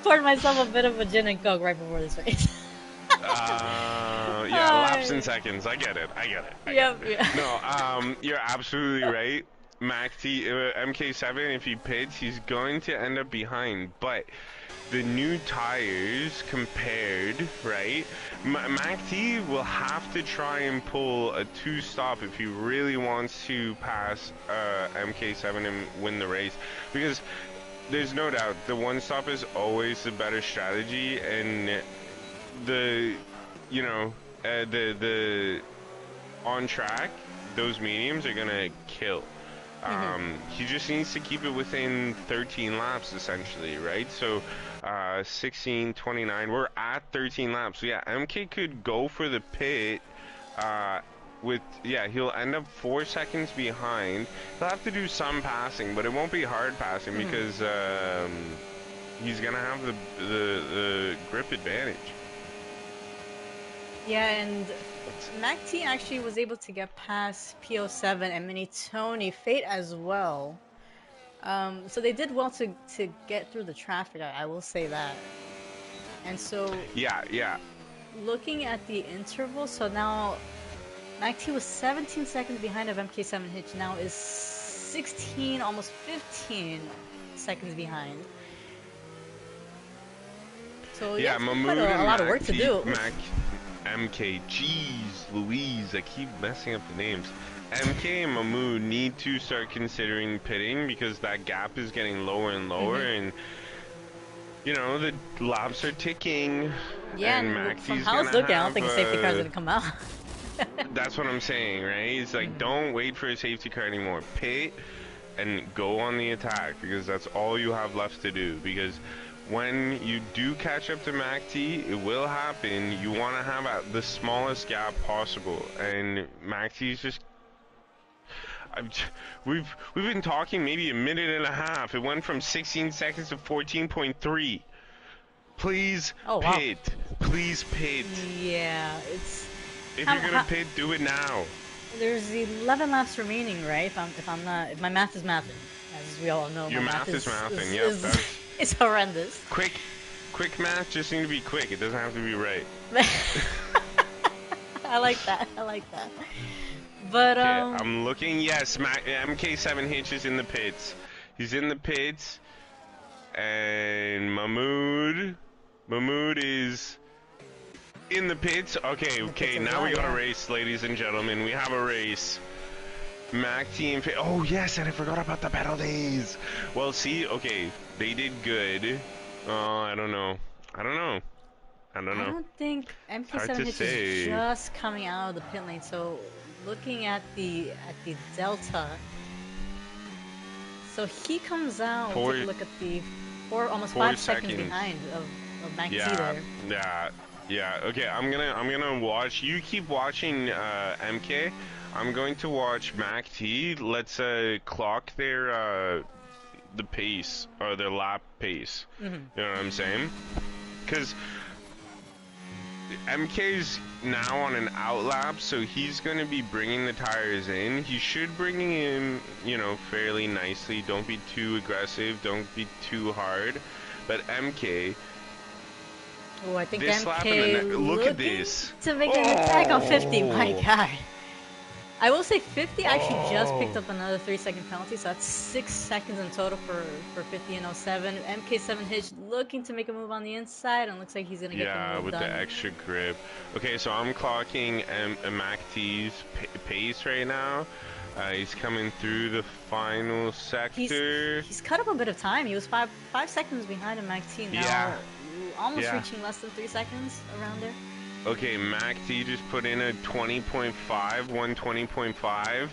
poured myself a bit of a gin and coke right before this race. Yeah, laps and seconds. I get it. Yeah. No, you're absolutely right. MK7, if he pits, he's going to end up behind. But the new tires compared, right? Mac T will have to try and pull a 2-stop if he really wants to pass MK7 and win the race, because there's no doubt the 1-stop is always the better strategy, and the on track, those mediums are gonna kill. He just needs to keep it within 13 laps essentially, right? So 16, 29, we're at 13 laps. So yeah, MK could go for the pit he'll end up 4 seconds behind. He'll have to do some passing, but it won't be hard passing because he's gonna have the grip advantage. Yeah, and Mac T actually was able to get past PO7 and Mini Tony, Fate as well. So they did well to get through the traffic, I will say that. And so yeah. Looking at the interval, so now Mac T was 17 seconds behind of MK7 Hitch, now is 16, almost 15 seconds behind. So yeah, Mahmoud, a lot of work to do. MK, jeez Louise, I keep messing up the names. MK and Mahmoud need to start considering pitting, because that gap is getting lower and lower, and you know, the laps are ticking. Yeah, and from how it's looking, I don't think a safety car is going to come out. That's what I'm saying, right? It's like, don't wait for a safety car anymore. Pit, and go on the attack, because that's all you have left to do. Because when you do catch up to Mac T, it will happen. You want to have the smallest gap possible, and Mac T's just. We've been talking maybe a minute and a half. It went from 16 seconds to 14.3. Please pit. Please pit. Yeah, it's. If you're gonna pit, do it now. There's 11 laps remaining, right? If my math is mathing, as we all know, your my math is mathing. Yep, it's horrendous. Quick math just need to be quick. It doesn't have to be right. I like that. I like that. But okay, I'm looking. Yes, MK7 Hitch is in the pits. He's in the pits, and Mahmoud is in the pits. Okay. Now we got a race, ladies and gentlemen. We have a race. Mac team. Oh yes, and I forgot about the penalties. Well, see, okay, they did good. I don't know. I don't think MK7 Hitch is just coming out of the pit lane. So looking at the delta. So he comes out. Take a look at the almost 5 seconds behind of Mac T there. Yeah. Okay, I'm gonna watch. You keep watching MK. I'm going to watch Mac T. Let's clock their the pace or their lap pace. You know what I'm saying? Because MK's now on an out lap, so he's going to be bringing the tires in. He should bring in, you know, fairly nicely. Don't be too aggressive. Don't be too hard. But MK. Oh, I think MK look at this. To make an attack on 50. My God. I will say 50 actually just picked up another 3-second penalty, so that's 6 seconds in total for 50 and 07. MK7 Hitch looking to make a move on the inside, and looks like he's gonna get the move done. The extra grip. Okay, so I'm clocking Mac T's pace right now. He's coming through the final sector. He's cut up a bit of time. He was 5 seconds behind in Mac T. Now almost reaching less than 3 seconds around there. Okay, Mac T just put in a 20.5, 120.5,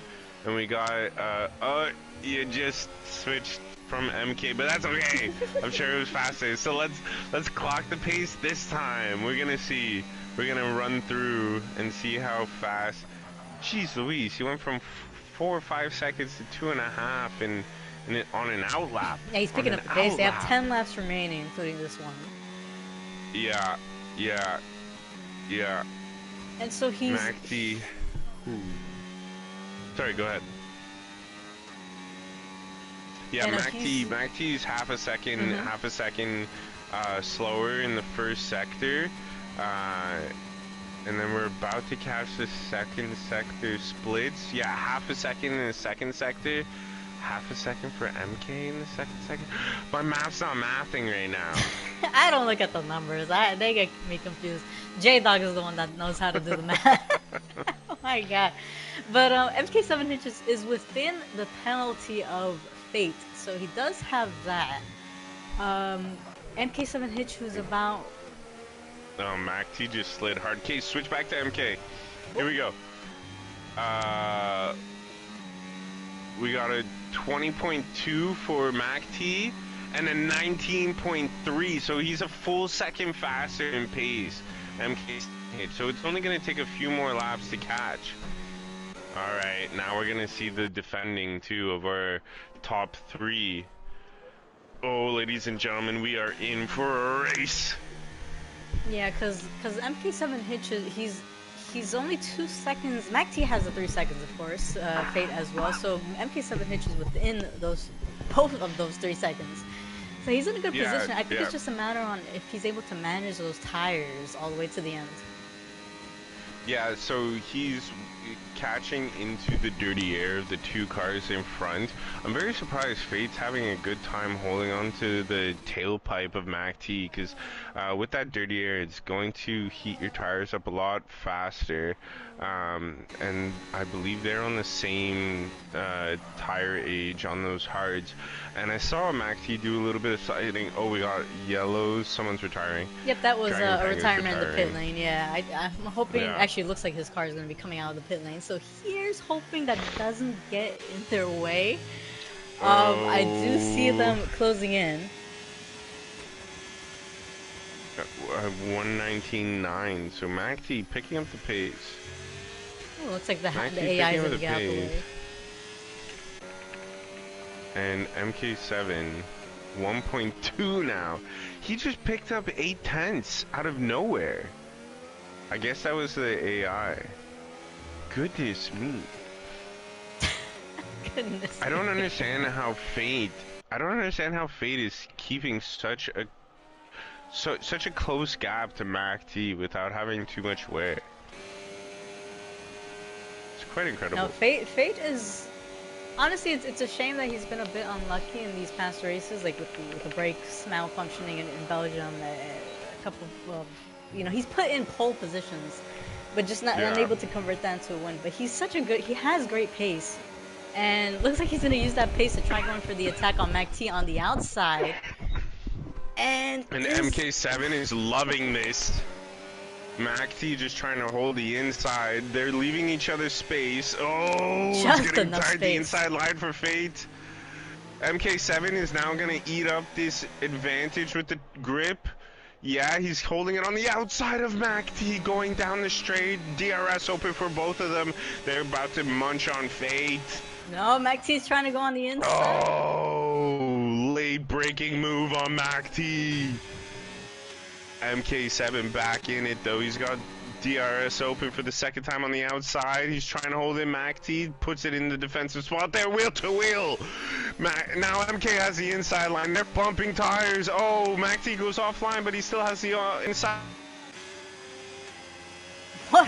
and we got, you just switched from MK, but that's okay. I'm sure it was faster. So let's clock the pace this time. We're gonna see. We're gonna run through and see how fast. Jeez Louise, he went from 4 or 5 seconds to 2.5 on an out lap. Yeah, he's picking up the pace. They have 10 laps remaining, including this one. Yeah. And so he's... Mac T. Sorry, go ahead. Yeah, Mac T's half a second slower in the first sector. And then we're about to catch the second sector splits. Yeah, half a second in the second sector. Half a second for MK in the second sector. My math's not mathing right now. I don't look at the numbers. They get me confused. J-Dog is the one that knows how to do the math. Oh my God. But MK7 Hitch is within the penalty of fate. So he does have that. MK7 Hitch, who's about... Oh, Mac T just slid hard. Okay, switch back to MK. Here we go. We got a 20.2 for Mac T and a 19.3, so he's a full second faster in pace. MK Hitch. So it's only going to take a few more laps to catch. All right, now we're going to see the defending two of our top 3. Oh, ladies and gentlemen, we are in for a race. Yeah, because MK7 Hitch, he's only 2 seconds. Mac T has the 3 seconds, of course, Fate as well. So MK7 Hitch is within both of those 3 seconds. So he's in a good position. I think it's just a matter on if he's able to manage those tires all the way to the end. Yeah, so he's catching into the dirty air of the 2 cars in front. I'm very surprised Fate's having a good time holding on to the tailpipe of Mac T, because with that dirty air, it's going to heat your tires up a lot faster. And I believe they're on the same tire age on those hards. And I saw Mac T do a little bit of sliding. Oh, we got yellows. Someone's retiring. Yep, that was a retirement in the pit lane. Yeah, I'm hoping. Yeah. Actually, it looks like his car is going to be coming out of the pit lane. So here's hoping that doesn't get in their way. I do see Oh, them closing in. 119.9. So Macti picking up the pace. Oh, looks like the Macti AI picking is up gonna the get out the pace. way. And MK7, 1.2 now. He just picked up 8 tenths out of nowhere. I guess that was the AI. Goodness me. Goodness I me. don't understand how Fate. I don't understand how Fate is keeping such a close gap to Mac T without having too much wear. It's quite No, incredible. Fate is honestly, it's a shame that he's been a bit unlucky in these past races, like with the brakes malfunctioning in Belgium. A couple of, he's put in pole positions, but just not Yeah. unable to convert that into a win. But he has great pace, and looks like he's gonna use that pace to try going for the attack on Mac T on the outside, and And is MK7 is loving this. Mac T just trying to hold the inside. They're leaving each other space. Oh, it's just getting enough tight. The space. inside line for Fate. MK7 is now going to eat up this advantage with the grip. Yeah, he's holding it on the outside of Mac T going down the straight. DRS open for both of them. They're about to munch on Fate. No, Mac T's trying to go on the inside. Oh, late breaking move on Mac T. MK7 back in it though. He's got DRS open for the second time on the outside. He's trying to hold in Mac T, puts it in the defensive spot there, wheel to wheel. Now MK has the inside line. They're bumping tires. Oh, Mac T goes offline, but he still has the inside. What?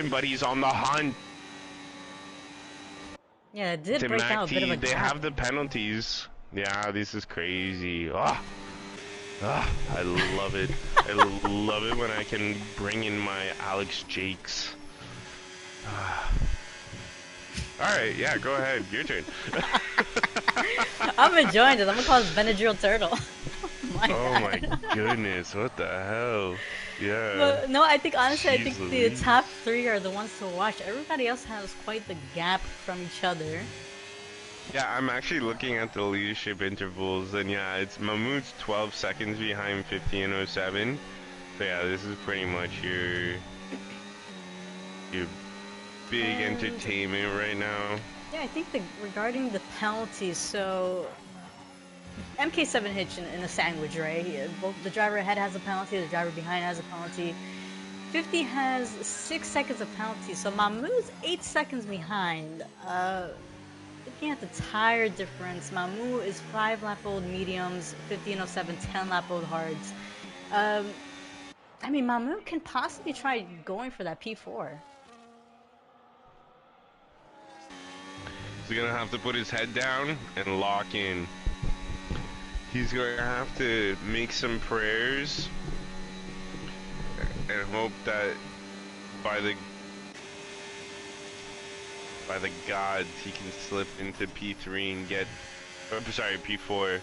But he's on the hunt. Yeah, it did To break Mac out a bit of T, a they gap. have the penalties. Yeah, this is crazy. I love it. I love it when I can bring in my Alex Jakes. Alright, yeah, go ahead. Your turn. I'm enjoying this. I'm gonna call this Benadryl Turtle. My Oh my God. goodness, what the hell? Yeah. But no, I think honestly, I Jeez think the Louise. top three are the ones to watch. Everybody else has quite the gap from each other. Yeah, I'm actually looking at the leadership intervals, and yeah, it's Mahmoud's 12 seconds behind 50 and 07. So yeah, this is pretty much your big And entertainment right now. yeah, I think regarding the penalties, so MK7 hitch in a sandwich, right? Both the driver ahead has a penalty, the driver behind has a penalty. 50 has 6 seconds of penalty, so Mahmoud's 8 seconds behind. Looking at the tire difference, Mamu is 5 lap old mediums, 50 and 07, 10 lap old hards. I mean, Mamu can possibly try going for that P4. He's gonna have to put his head down and lock in. He's gonna have to make some prayers and hope that by the gods he can slip into P3 and get, sorry, P4.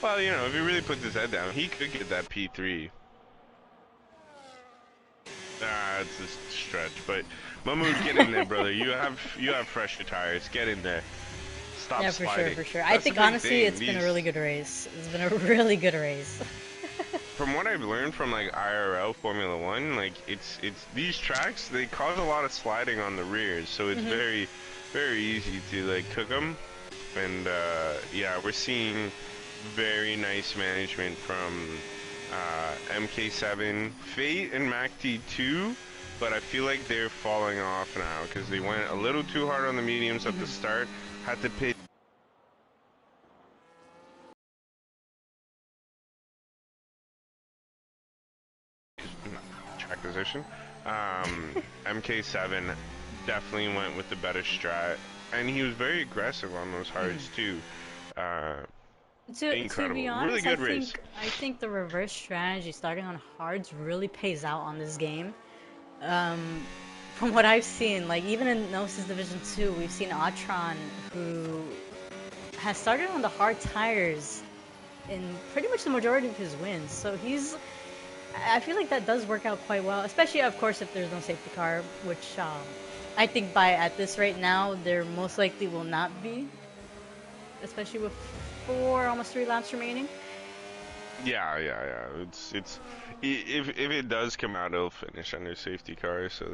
Well, you know, if he really puts his head down, he could get that P3. It's a stretch, but Mahmoud, get in there, brother. You have fresher tires. Get in there. Stop Yeah, sliding. for sure. I That's the think big honestly, thing. it's been a really good race. It's been a really good race. From what I've learned from like IRL Formula One, like it's these tracks, they cause a lot of sliding on the rears, so it's very easy to like cook them. And yeah, we're seeing very nice management from MK7, Fate, and MacT2. But I feel like they're falling off now because they went a little too hard on the mediums at the start. Had to pit track position. MK7 definitely went with the better strat, and he was very aggressive on those hards too. To be Incredible, really honest, good race. I think the reverse strategy, starting on hards, really pays out on this game. From what I've seen, like even in Gnosis Division 2, we've seen Atron, who has started on the hard tires in pretty much the majority of his wins. So I feel like that does work out quite well, especially of course if there's no safety car, which I think at this right now, there most likely will not be, especially with almost 3 laps remaining. Yeah. If it does come out, it'll finish under safety cars. So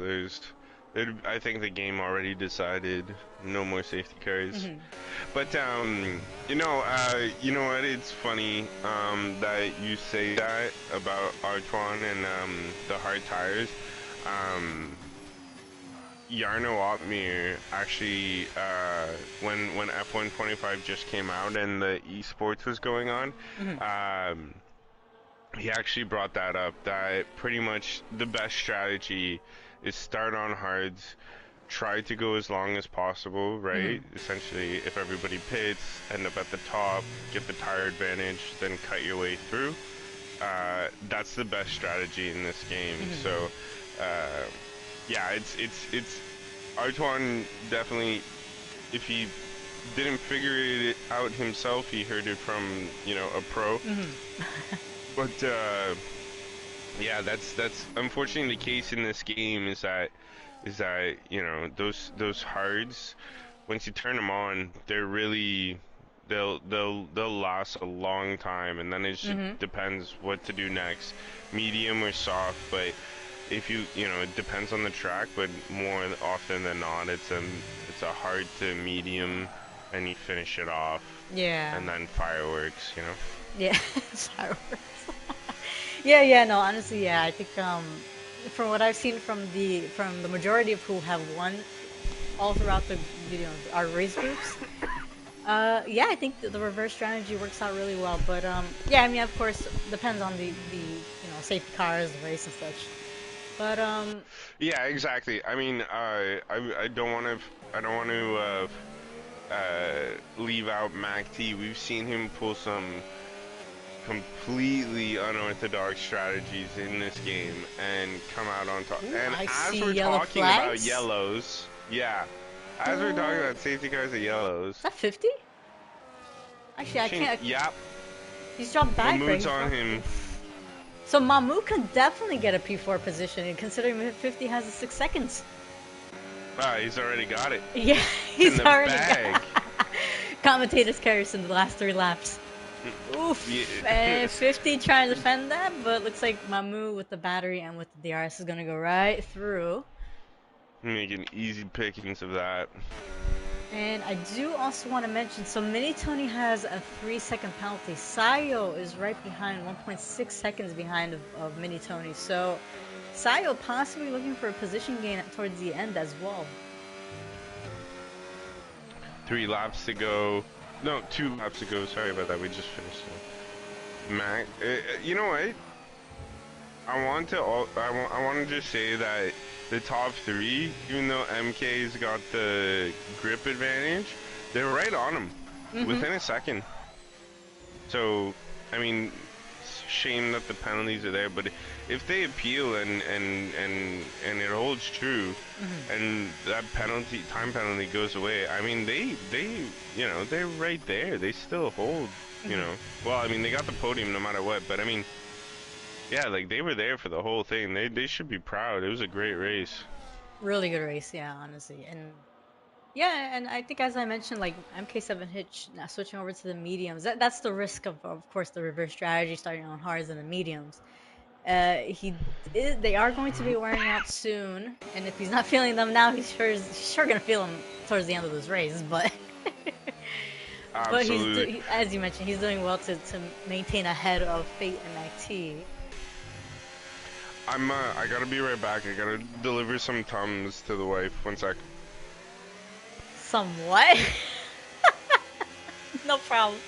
I think the game already decided no more safety cars. Hmm. But you know what? It's funny that you say that about Artois and the hard tires. Um, Jarno Opmeer actually, when F1 25 just came out and the esports was going on, Hmm. um, he actually brought that up. That pretty much the best strategy is start on hards, try to go as long as possible, Hmm. right? Essentially, if everybody pits, end up at the top, get the tire advantage, then cut your way through. That's the best strategy in this game. Hmm. So, uh, yeah, it's Artoine definitely. If he didn't figure it out himself, he heard it from a pro. Hmm. But yeah, that's unfortunately the case in this game is that those hards, once you turn them on, they're really they'll last a long time, and then it just Hmm. depends what to do next, medium or soft. But if it depends on the track, but more often than not, it's a hard to medium, and you finish it off, Yeah. and then fireworks. Yeah. Fireworks. Yeah. No, honestly, yeah. I think from what I've seen from the majority of who have won all throughout our race groups, yeah, I think the reverse strategy works out really well. But yeah, I mean, of course, depends on the safety cars, the race and such. But Yeah, exactly. I mean, I don't want to leave out Mac T. We've seen him pull some completely unorthodox strategies in this game and come out on top. ooh, And I as see we're yellow talking about flags. yellows, yeah, as we're talking Is about safety cars and yellows, that 50? Actually, I can't. yep, He's dropped back, right? Mahmoud's He's on dropped. him. Oof. So Mamu can definitely get a P4 position, considering 50 has the 6 seconds. Ah, he's already got it. Yeah, It's in he's the already got. bag. Commentators carries in the last 3 laps. Oof, Yeah. and 50 trying to defend that, but looks like Mamu with the battery and with the DRS is gonna go right through. Making easy pickings of that. And I do also want to mention, so Mini Tony has a 3 second penalty. Sayo is right behind, 1.6 seconds behind of Mini Tony. So Sayo possibly looking for a position gain towards the end as well. 3 laps to go. No, 2 laps to go. Sorry about that. We just finished. Mac, you know what? I want to just say that the top three, even though MK's got the grip advantage, they're right on him Mm-hmm. within a second. So, I mean, shame that the penalties are there, but if they appeal and it holds true, Mm-hmm. and that time penalty goes away, I mean they're right there. They still hold. Mm-hmm. Well, I mean they got the podium no matter what, but I mean. Yeah, like they were there for the whole thing. They should be proud. It was a great race. Really good race, yeah, honestly. And yeah, and I think as I mentioned, like MK7 Hitch now switching over to the mediums. That's the risk of course, the reverse strategy starting on hards and the mediums. They are going to be wearing out soon, and if he's not feeling them now, he's sure gonna feel them towards the end of this race. But but Absolute. as you mentioned, he's doing well to maintain ahead of Fate and McT. I gotta be right back. I gotta deliver some Tums to the wife. One sec. Somewhat, no problem,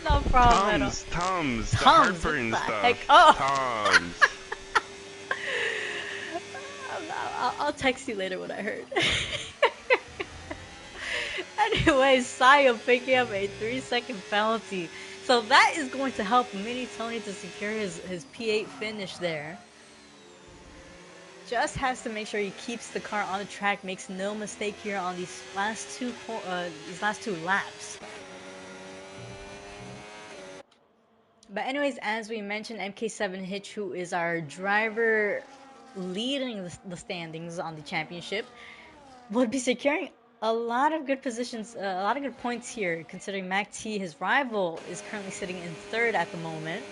no problem at all. Tums, the Tums, what heartburn the heck? stuff. Oh. Tums. I'll text you later what I heard. Anyway, Sayo picking up a 3 second penalty. So that is going to help Mini Tony to secure his P8 finish there. Just has to make sure he keeps the car on the track, makes no mistake here on these last two laps. But anyways, as we mentioned, MK7 Hitch, who is our driver leading the standings on the championship, would be securing a lot of good positions, a lot of good points here, considering Mac T, his rival, is currently sitting in third at the moment.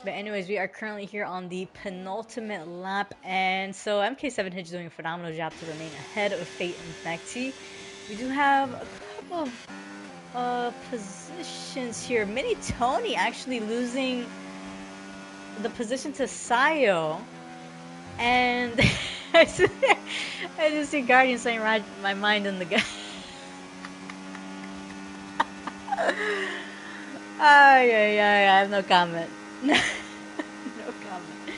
But anyways, we are currently here on the penultimate lap, and so MK7 Hitch doing a phenomenal job to remain ahead of Fate and Mac T. We do have a couple of positions here. Mini Tony actually losing the position to Sayo, and I just see Guardian saying right my mind in the guy. I have no comment. No comment.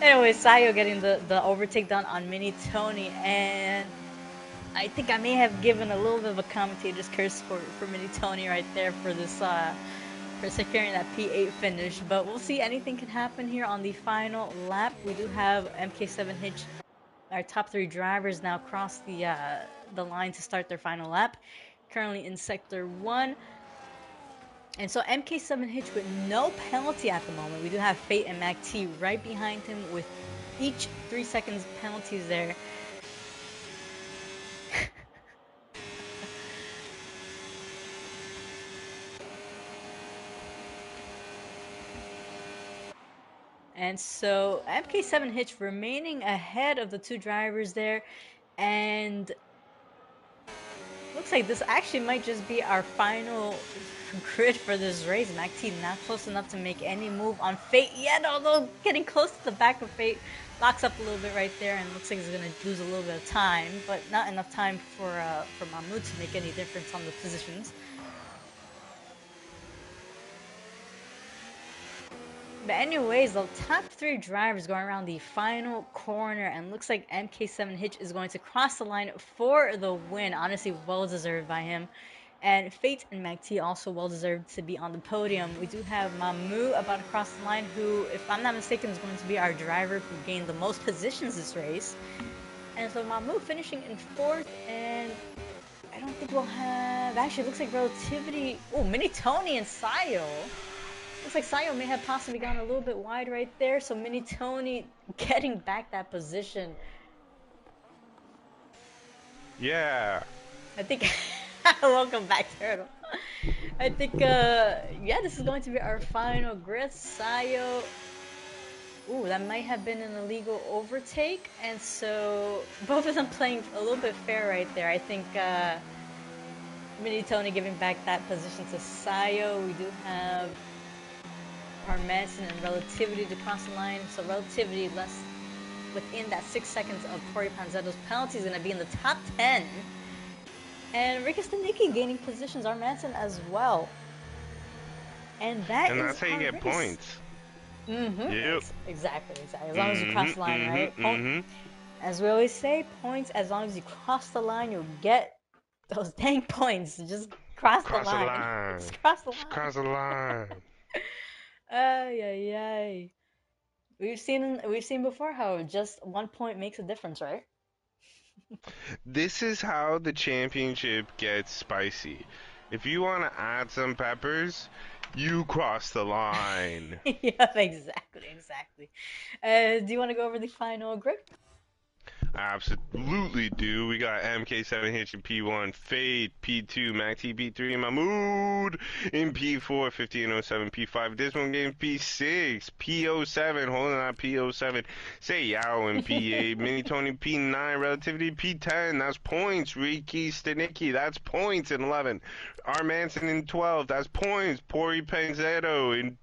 Anyway, Sayo getting the overtake done on Mini Tony, and I think I may have given a little bit of a commentator's curse for Mini Tony right there for this for securing that P8 finish. But we'll see. Anything can happen here on the final lap. We do have MK7 Hitch, our top 3 drivers now cross the line to start their final lap. Currently in sector 1. And so MK7 Hitch with no penalty at the moment. We do have Fate and Mac T right behind him with each 3 seconds penalties there. And so MK7 Hitch remaining ahead of the 2 drivers there. And looks like this actually might just be our final grid for this race. Mac T not close enough to make any move on Fate yet, although getting close to the back of Fate. Locks up a little bit right there, and looks like he's going to lose a little bit of time, but not enough time for Mahmoud to make any difference on the positions. But anyways, the top 3 drivers going around the final corner, and looks like MK7 Hitch is going to cross the line for the win. Honestly, well deserved by him. And Fate and Mac T also well deserved to be on the podium. We do have Mamu about to cross the line, who, if I'm not mistaken, is going to be our driver who gained the most positions this race. And so Mamu finishing in 4th, and I don't think we'll have... Actually, it looks like Relativity... Oh, Mini Tony and Sayo. Looks like Sayo may have possibly gone a little bit wide right there, so Mini Tony getting back that position. Yeah. I think... Welcome back, Turtle. I think, yeah, this is going to be our final grid. Sayo... Ooh, that might have been an illegal overtake, and so both of them playing a little bit fair right there. I think, Mini Tony giving back that position to Sayo. We do have our Manson and Relativity to cross the line. So Relativity less within that 6 seconds of Corey Panzetto's penalty is going to be in the top 10. And Rika Stanicki gaining positions, our Manson as well. And that's how you get race. Points. Mm-hmm. Yep. Exactly. As long as you cross the line, right? As we always say, points, as long as you cross the line, you'll get those dang points. Just cross the line. Just cross the line. Just cross the line. Ay. We've seen before how just 1 point makes a difference, right? This is how the championship gets spicy. If you want to add some peppers, you cross the line. Yep, exactly. Do you want to go over the final grid? Absolutely do. We got MK7 Hitch in P1, Fade, P2, Mac T, P3, Mahmood in P4, 1507, P5, Dismal Games, P6, P07, holding on P07, Say Yao in P8, Mini Tony P9, Relativity P10, that's points, Riki Stanicki, that's points in 11, R. Manson in 12, that's points, Pori Penzetto in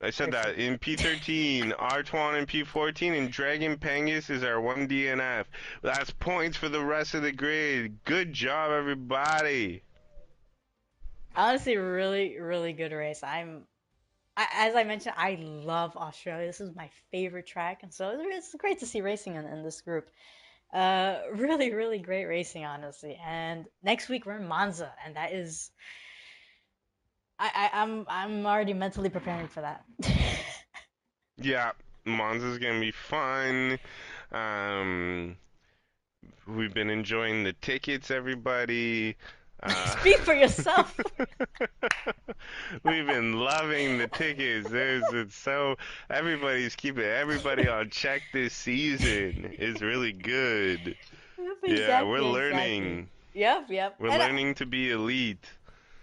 I said that in P13, Artwan in P14, and Dragon Pangus is our 1 DNF. That's points for the rest of the grid. Good job, everybody. Honestly, really good race. As I mentioned, I love Australia. This is my favorite track, and so it's great to see racing in this group. Really great racing, honestly. And next week we're in Monza, and that is I'm already mentally preparing for that. Yeah, Monza's gonna be fun. Um, we've been enjoying the tickets, everybody. Speak for yourself. We've been loving the tickets. It's so everybody's keeping everybody on check this season. It's really good. Yep, Yeah, we're exactly, exactly. learning. Yep, yep. We're And learning to be elite.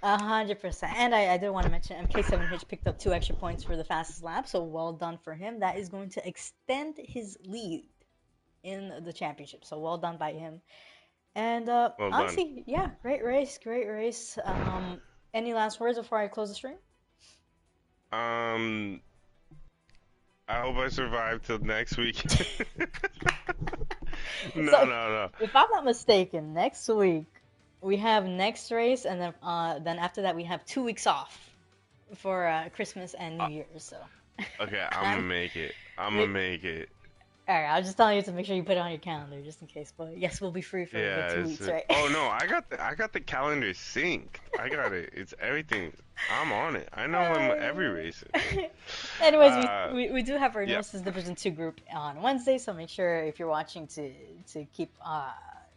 100%. And I did want to mention MK7H picked up 2 extra points for the fastest lap, so well done for him. That is going to extend his lead in the championship. So well done by him. And Well done. honestly, yeah, great race, great race. Any last words before I close the stream? Um, I hope I survive till next week. No, So, no, no. if I'm not mistaken, next week we have next race, and then after that we have 2 weeks off for Christmas and New Year's. So, Okay, I'm gonna I'm, make it. I'm gonna we, make it. all right, I was just telling you to make sure you put it on your calendar just in case. But yes, we'll be free for a good Yeah, two weeks, right? oh no, I got the calendar synced. I got it. It's everything. I'm on it. I know when every race is. Anyways, Uh, we do have our yeah. Nemesis Division 2 group on Wednesday, so make sure if you're watching to keep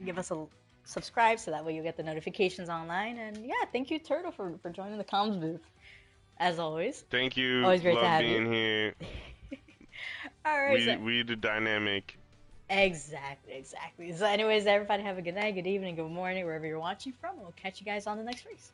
give us a subscribe so that way you'll get the notifications online. And yeah, thank you, Turtle, for joining the comms booth as always. Thank you. Always great to Love have you. being here. All right, We so we the dynamic. exactly, exactly. So anyways, everybody have a good night, good evening, good morning, wherever you're watching from. We'll catch you guys on the next race.